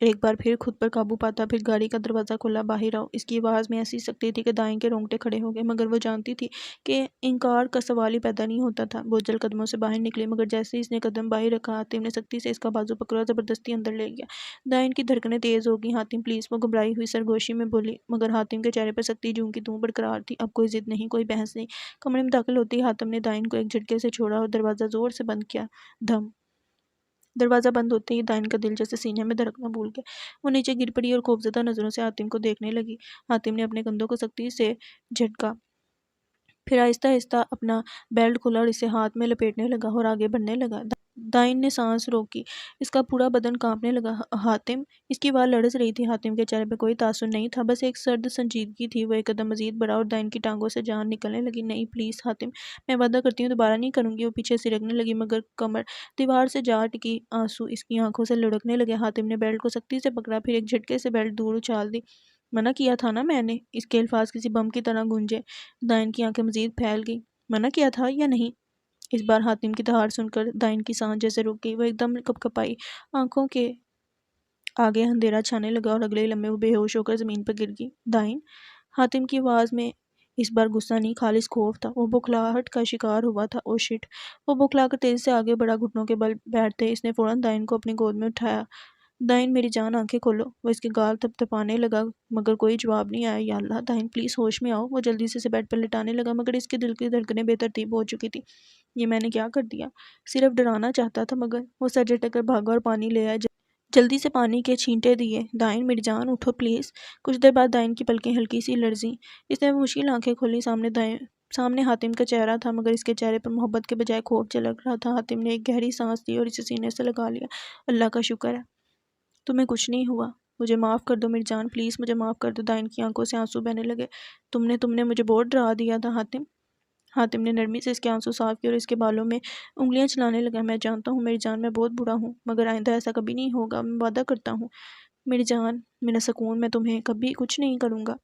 ایک بار پھر خود پر قابو پاتا پھر گاڑی کا دروازہ کھولا، باہر آؤ۔ اس کی آواز میں ایسی سختی تھی کہ دائیں کے رونگٹے کھڑے ہو گئے، مگر وہ جانتی تھی کہ انکار کا سوال ہی پیدا نہیں ہوتا تھا۔ وہ جلد قدموں سے باہر نکلی، مگر جیسے ہی اس نے قدم باہر رکھا، حاتم نے سختی سے اس کا بازو پکڑا اور زبردستی اندر لے گیا۔ دائیں کی دھڑکنیں تیز ہو گئیں۔ حاتم پلیز، وہ گھبرائی ہوئی سرگوشی میں بولی، مگر حاتم کے چہرے پر سختی جوں کی توں برقرار تھی۔ اب کوئی ضد نہیں، کوئی بحث نہیں۔ کمرے میں داخل ہوتے ہی حاتم نے دائیں کو ایک جھٹکے سے چھوڑا اور دروازہ زور سے بند کیا۔ دھم۔ دروازہ بند ہوتے ہی دائیں کا دل جیسے سینے میں دھڑکنا بھول گیا۔ وہ نیچے گر پڑی اور خوفزدہ نظروں سے حاتم کو دیکھنے لگی۔ حاتم نے اپنے کندھوں کو سختی سے جھٹکا، پھر آہستہ آہستہ اپنا بیلٹ کھولا اور اسے ہاتھ میں لپیٹنے لگا اور آگے بڑھنے لگا۔ دائیں نے سانس روکی، اس کا پورا بدن کانپنے لگا۔ حاتم، اس کی آواز لرز رہی تھی۔ حاتم کے چہرے پہ کوئی تاثر نہیں تھا، بس ایک سرد سنجیدگی تھی۔ وہ ایک قدم مزید بڑھا اور دائیں کی ٹانگوں سے جان نکلنے لگی۔ نہیں پلیز حاتم، میں وعدہ کرتی ہوں دوبارہ نہیں کروں گی۔ وہ پیچھے سرکنے لگی، مگر کمر دیوار سے جا ٹکی، آنسو اس کی آنکھوں سے لڑکنے لگے۔ حاتم نے بیلٹ کو سختی سے پکڑا، پھر ایک جھٹکے سے بیلٹ دور اچھال دی۔ منع کیا تھا نا میں نے، اس کے الفاظ کسی بم کی طرح گونجے۔ دائیں کی آنکھیں مزید پھیل گئی۔ منع کیا تھا یا نہیں؟ اس بار حاتم کی دہاڑ سن کر دائیں کی سانس جیسے رک گئی، وہ ایک دم کپکپائی، آنکھوں کے آگے اندھیرا چھانے لگا اور اگلے لمحے وہ بے ہوش ہو کر زمین پر گر گئی۔ دائیں، حاتم کی آواز میں اس بار غصہ نہیں، خالص خوف تھا۔ وہ بوکھلاہٹ کا شکار ہوا تھا۔ او شٹ! وہ بوکھلا کر تیزی سے آگے بڑھا، گھٹنوں کے بل بیٹھتے اس نے فوراً دائیں کو اپنی گود میں اٹھایا۔ دائیں میری جان آنکھیں کھولو۔ وہ اس کے گال تپ تپانے لگا، مگر کوئی جواب نہیں آیا۔ یا اللہ دائیں پلیز ہوش میں آؤ۔ وہ جلدی سے اسے بیڈ پر لٹانے لگا، مگر اس کے دل کی دھڑکنیں بے ترتیب ہو چکی تھی۔ یہ میں نے کیا کر دیا؟ صرف ڈرانا چاہتا تھا، مگر وہ سر جھٹک کر بھاگا اور پانی لے آیا، جلدی سے پانی کے چھینٹے دیے۔ دائیں میری جان اٹھو پلیز۔ کچھ دیر بعد دائیں کی پلکیں ہلکی سی لرزیں، اس نے مشکل آنکھیں کھولی۔ سامنے حاتم کا چہرہ تھا، مگر اس کے چہرے پر محبت کے بجائے خوف جھلک رہا تھا۔ حاتم نے ایک گہری سانس لی اور اسے سینے سے لگا لیا۔ اللہ کا شکر ہے تمہیں کچھ نہیں ہوا، مجھے معاف کر دو میری جان، پلیز مجھے معاف کر دو۔ دائیں کی آنکھوں سے آنسو بہنے لگے۔ تم نے مجھے بہت ڈرا دیا تھا حاتم۔ حاتم نے نرمی سے اس کے آنسو صاف کیے اور اس کے بالوں میں انگلیاں چلانے لگا۔ میں جانتا ہوں میری جان، میں بہت برا ہوں، مگر آئندہ ایسا کبھی نہیں ہوگا، میں وعدہ کرتا ہوں میری جان، میرا سکون، میں تمہیں کبھی کچھ نہیں کروں گا،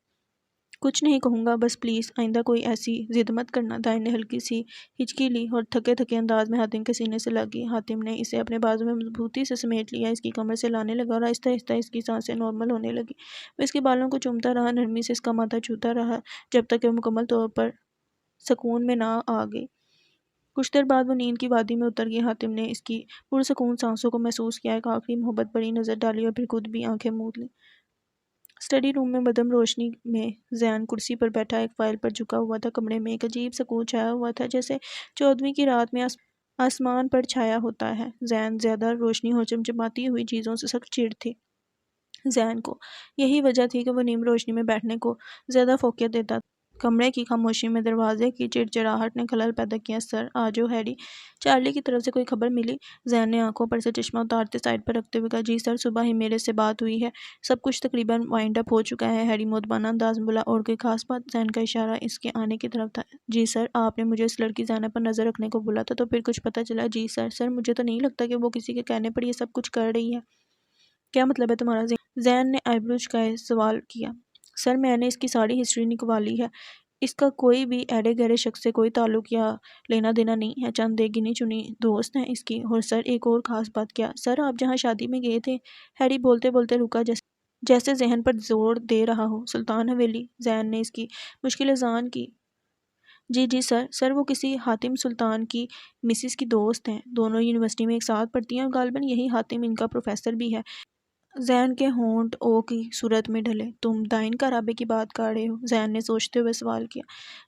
کچھ نہیں کہوں گا، بس پلیز آئندہ کوئی ایسی ضد مت کرنا۔ دائیں نے ہلکی سی ہچکی لی اور تھکے تھکے انداز میں حاتم کے سینے سے لگی۔ حاتم نے اسے اپنے بازو میں مضبوطی سے سمیٹ لیا، اس کی کمر سے لانے لگا اور آہستہ آہستہ اس کی سانسیں نارمل ہونے لگی۔ وہ اس کے بالوں کو چومتا رہا، نرمی سے اس کا ماتھا چھوتا رہا، جب تک کہ وہ مکمل طور پر سکون میں نہ آ گئی۔ کچھ دیر بعد وہ نیند کی وادی میں اتر گئی۔ حاتم نے اس کی پرسکون سانسوں کو محسوس کیا، ایک آخری محبت بھری نظر ڈالی اور پھر خود بھی آنکھیں موند لیں۔ اسٹڈی روم میں مدھم روشنی میں زین کرسی پر بیٹھا ایک فائل پر جھکا ہوا تھا۔ کمرے میں ایک عجیب سکون چھایا ہوا تھا، جیسے 14ویں کی رات میں آسمان پر چھایا ہوتا ہے۔ زین زیادہ روشنی اور چمچماتی ہوئی چیزوں سے سخت چڑ تھی۔ زین کو یہی وجہ تھی کہ وہ نیم روشنی میں بیٹھنے کو زیادہ فوقیت دیتا تھا۔ کمرے کی خاموشی میں دروازے کی چڑچڑاہٹ نے خلل پیدا کیا۔ سر آ جاؤ ہیری، چارلی کی طرف سے کوئی خبر ملی؟ زین نے آنکھوں پر سے چشمہ اتارتے سائڈ پر رکھتے ہوئے کہا، جی سر، صبح ہی میرے سے بات ہوئی ہے، سب کچھ تقریباً وائنڈ اپ ہو چکا ہے۔ ہیری مؤدبانہ انداز میں بولا، اور کوئی خاص بات؟ زین کا اشارہ اس کے آنے کی طرف تھا۔ جی سر، آپ نے مجھے اس لڑکی زینب پر نظر رکھنے کو بولا تھا، تو پھر کچھ پتہ چلا؟ جی سر، مجھے تو نہیں لگتا کہ وہ کسی کے کہنے پر یہ سب کچھ کر رہی ہے۔ کیا مطلب ہے تمہارا؟ زین نے آئی برو جھکائے سوال کیا۔ سر، میں نے اس کی ساری ہسٹری نکوالی ہے، اس کا کوئی بھی ایڑے گہرے شخص سے کوئی تعلق یا لینا دینا نہیں ہے، چند ایک گنی چنی دوست ہیں اس کی۔ اور سر، ایک اور خاص بات۔ کیا؟ سر، آپ جہاں شادی میں گئے تھے، ہیری بولتے بولتے رکا، جیسے ذہن پر زور دے رہا ہو۔ سلطان حویلی؟ زین نے اس کی مشکل اذعان کی۔ جی سر، وہ کسی حاتم سلطان کی مسز کی دوست ہیں، دونوں یونیورسٹی میں ایک ساتھ پڑھتی ہیں، اور غالباً یہی حاتم ان کا پروفیسر بھی ہے۔ زین کے ہونٹ او کی صورت میں ڈھلے۔ تم دائن کا رابطے کی بات کر رہے ہو؟ زین نے سوچتے ہوئے سوال کیا۔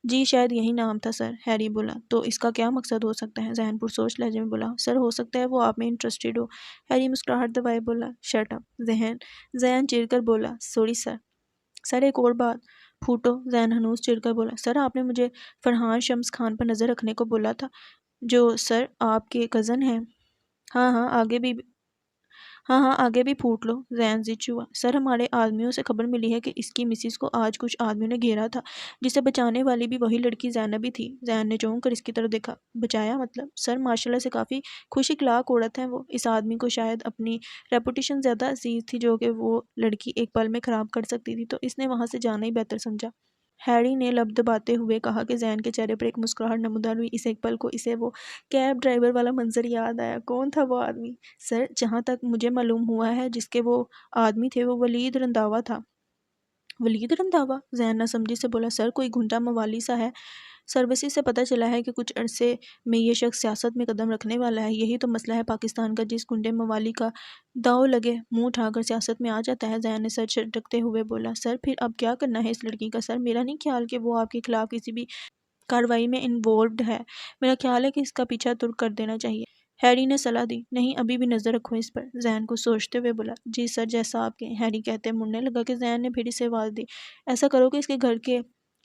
جی، شاید یہی نام تھا سر، ہیری بولا۔ تو اس کا کیا مقصد ہو سکتا ہے؟ زین پرسوچ لہجے میں بولا۔ سر، ہو سکتا ہے وہ آپ میں انٹرسٹڈ ہو۔ ہیری مسکراہٹ دبائے بولا، شٹ اپ۔ زین چڑ کر بولا، سوری سر۔ سر، ایک اور بات۔ پھوٹو۔ زین ہنوز چڑ کر بولا، سر، آپ نے مجھے فرحان شمس خان پر نظر رکھنے کو بولا تھا، جو سر آپ کے کزن ہیں۔ ہاں، آگے بھی پھوٹ لو۔ زین زچ ہوا۔ سر، ہمارے آدمیوں سے خبر ملی ہے کہ اس کی مسز کو آج کچھ آدمیوں نے گھیرا تھا، جسے بچانے والی بھی وہی لڑکی زینب ہی تھی۔ زین نے چونک کر اس کی طرف دیکھا۔ بچایا مطلب؟ سر، ماشاءاللہ سے کافی خوش اخلاق عورت ہے وہ۔ اس آدمی کو شاید اپنی ریپوٹیشن زیادہ عزیز تھی، جو کہ وہ لڑکی ایک پل میں خراب کر سکتی تھی، تو اس نے وہاں سے جانا ہی بہتر سمجھا۔ ہیری نے لب دباتے ہوئے کہا کہ زین کے چہرے پر ایک مسکراہٹ نمودار ہوئی۔ اس ایک پل کو اسے وہ کیب ڈرائیور والا منظر یاد آیا۔ کون تھا وہ آدمی؟ سر، جہاں تک مجھے معلوم ہوا ہے، جس کے وہ آدمی تھے، وہ ولید رنداوا تھا۔ ولید رنداوا؟ زین ناسمجھی سے بولا۔ سر، کوئی گھنٹا موالی سا ہے، سروسز سے پتہ چلا ہے کہ کچھ عرصے میں یہ شخص سیاست میں قدم رکھنے والا ہے۔ یہی تو مسئلہ ہے پاکستان کا، جس گنڈے موالی کا داؤ لگے منہ اٹھا کر سیاست میں آ جاتا ہے۔ زین نے سر جھٹکتے ہوئے بولا۔ سر، پھر اب کیا کرنا ہے اس لڑکی کا؟ سر، میرا نہیں خیال کہ وہ آپ کے خلاف کسی بھی کارروائی میں انوالوڈ ہے، میرا خیال ہے کہ اس کا پیچھا ترک کر دینا چاہیے۔ ہیری نے صلاح دی۔ نہیں، ابھی بھی نظر رکھو اس پر۔ زین کو سوچتے ہوئے بولا۔ جی سر، جیسا آپ کے۔ ہیری کہتے مڑنے لگا کہ زین نے پھر اسے آواز دی، ایسا کرو کہ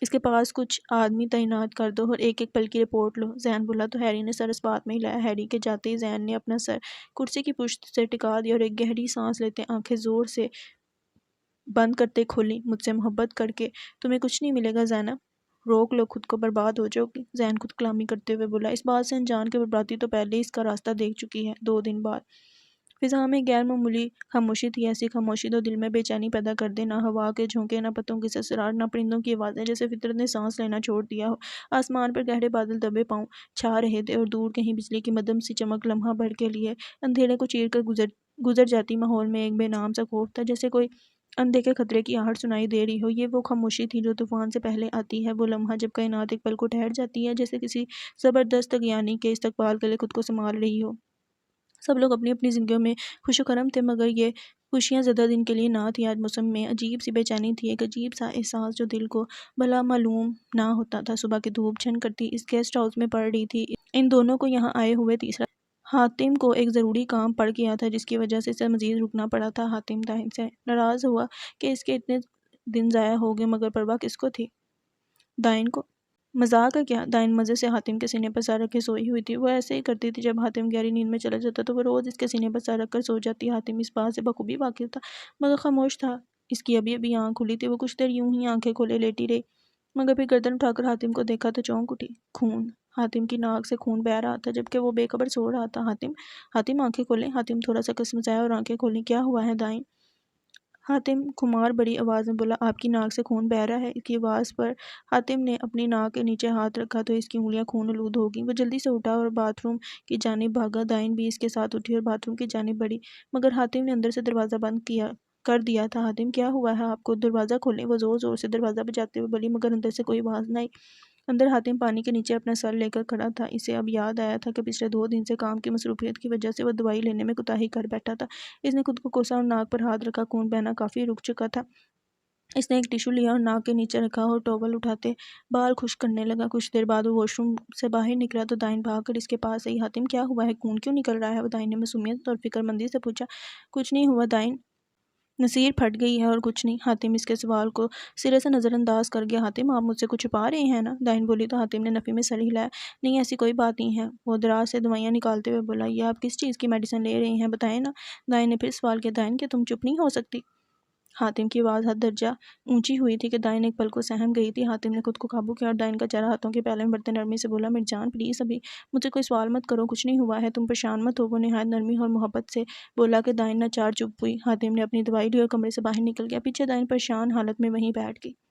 اس کے پاس کچھ آدمی تعینات کر دو اور ایک ایک پل کی رپورٹ لو۔ زین بولا تو ہیری نے سر اس بات میں ہلایا۔ ہیری کے جاتے ہی زین نے اپنا سر کرسی کی پشت سے ٹکا دیا اور ایک گہری سانس لیتے آنکھیں زور سے بند کرتے کھولی۔ مجھ سے محبت کر کے تمہیں کچھ نہیں ملے گا زینب، روک لو خود کو، برباد ہو جاؤ گی۔ زین خود کلامی کرتے ہوئے بولا۔ اس بات سے انجان کے بربادی تو پہلے ہی اس کا راستہ دیکھ چکی ہے۔ 2 دن بعد فضا میں غیر معمولی خاموشی تھی، ایسی خاموشی تو دل میں بے چینی پیدا کر دے، نہ ہوا کے جھونکے، نہ پتوں کی سسراہٹ، نہ پرندوں کی آوازیں، جیسے فطرت نے سانس لینا چھوڑ دیا ہو۔ آسمان پر گہرے بادل دبے پاؤں چھا رہے تھے، اور دور کہیں بجلی کی مدھم سی چمک لمحہ بھر کے لیے اندھیرے کو چیر کر گزر جاتی۔ ماحول میں ایک بے نام سا خوف تھا، جیسے کوئی اندھے خطرے کی آہٹ سنائی دے رہی ہو۔ یہ وہ خاموشی تھی جو طوفان سے پہلے آتی ہے، وہ لمحہ جب کائنات ایک پل کو ٹھہر جاتی ہے، جیسے کسی زبردست اغیانی کے استقبال کے لیے خود کو سنبھال رہی ہو۔ سب لوگ اپنی اپنی زندگیوں میں خوش و خرم تھے، مگر یہ خوشیاں زیادہ دن کے لیے نہ تھی۔ آج موسم میں عجیب سی بے چینی تھی، ایک عجیب سا احساس جو دل کو بھلا معلوم نہ ہوتا تھا۔ صبح کی دھوپ چھن کرتی اس گیسٹ ہاؤس میں پڑ رہی تھی۔ ان دونوں کو یہاں آئے ہوئے تیسرا حاتم کو ایک ضروری کام پڑ گیا تھا، جس کی وجہ سے اسے مزید رکنا پڑا تھا۔ حاتم دائن سے ناراض ہوا کہ اس کے اتنے دن ضائع ہو گئے، مگر پرواہ کس کو تھی؟ دائن کو۔ مذاق ہے کیا؟ دائن مزے سے حاتم کے سینے پر سر رکھے سوئی ہوئی تھی۔ وہ ایسے ہی کرتی تھی، جب حاتم گہری نیند میں چلا جاتا تو وہ روز اس کے سینے پر سر رکھ کر سو جاتی۔ حاتم اس بات سے بخوبی واقف تھا، مگر خاموش تھا۔ اس کی ابھی آنکھ کھلی تھی، وہ کچھ دیر یوں ہی آنکھیں کھولے لیٹی رہی، مگر پھر گردن اٹھا کر حاتم کو دیکھا تو چونک اٹھی۔ خون! حاتم کی ناک سے خون بہہ رہا تھا، جبکہ وہ بے خبر سو رہا تھا۔ حاتم آنکھیں کھولیں۔ حاتم تھوڑا سا کسمسایا اور آنکھیں کھولیں۔ کیا ہوا ہے دائن؟ حاتم خمار بڑی آواز میں بولا، آپ کی ناک سے خون بہہ رہا ہے۔ اس کی آواز پر حاتم نے اپنی ناک کے نیچے ہاتھ رکھا تو اس کی انگلیاں خون آلود ہو گئیں۔ وہ جلدی سے اٹھا اور باتھ روم کی جانب بھاگا۔ دائن بھی اس کے ساتھ اٹھی اور باتھ روم کی جانب بڑھی، مگر حاتم نے اندر سے دروازہ بند کر دیا تھا۔ حاتم، کیا ہوا ہے آپ کو؟ دروازہ کھولیں۔ وہ زور زور سے دروازہ بجاتے ہوئے بولی، مگر اندر سے کوئی آواز نہ آئی۔ اندر حاتم پانی کے نیچے اپنا سر لے کر کھڑا تھا۔ اسے اب یاد آیا تھا کہ پچھلے 2 دن سے کام کی مصروفیت کی وجہ سے وہ دوائی لینے میں کوتاہی کر بیٹھا تھا۔ اس نے خود کو کوسا اور ناک پر ہاتھ رکھا، خون بہنا کافی رک چکا تھا۔ اس نے ایک ٹیشو لیا اور ناک کے نیچے رکھا اور ٹاول اٹھاتے بال خشک کرنے لگا۔ کچھ دیر بعد وہ واش روم سے باہر نکلا تو دائن بھاگ کر اس کے پاس آئی۔ حاتم، کیا ہوا ہے؟ خون کیوں نکل رہا ہے؟ وہ دائن نے معصومیت اور فکر مندی سے پوچھا۔ کچھ نہیں ہوا دائن، نصیر پھٹ گئی ہے اور کچھ نہیں۔ حاتم اس کے سوال کو سرے سے نظر انداز کر گیا۔ حاتم آپ مجھ سے کچھ چھپا رہے ہیں نا؟ دائن بولی تو حاتم نے نفی میں سر ہلایا۔ نہیں ایسی کوئی بات نہیں ہے۔ وہ دراز سے دوائیاں نکالتے ہوئے بولا، یہ آپ کس چیز کی میڈیسن لے رہے ہیں بتائیں نا؟ دائن نے پھر سوال کیا، دائن کیا تم چپ نہیں ہو سکتی؟ حاتم کی آواز حد درجہ اونچی ہوئی تھی کہ دائن ایک پل کو سہم گئی تھی۔ حاتم نے خود کو قابو کیا اور دائن کا چہرہ ہاتھوں کے پیالے میں بڑھتے نرمی سے بولا، میری جان پلیز ابھی مجھ سے کوئی سوال مت کرو، کچھ نہیں ہوا ہے، تم پریشان مت ہو۔ وہ نہایت نرمی اور محبت سے بولا کہ دائن ناچار چپ ہوئی۔ حاتم نے اپنی دوائی لی اور کمرے سے باہر نکل گیا۔ پیچھے دائن پریشان حالت میں وہیں بیٹھ گئی۔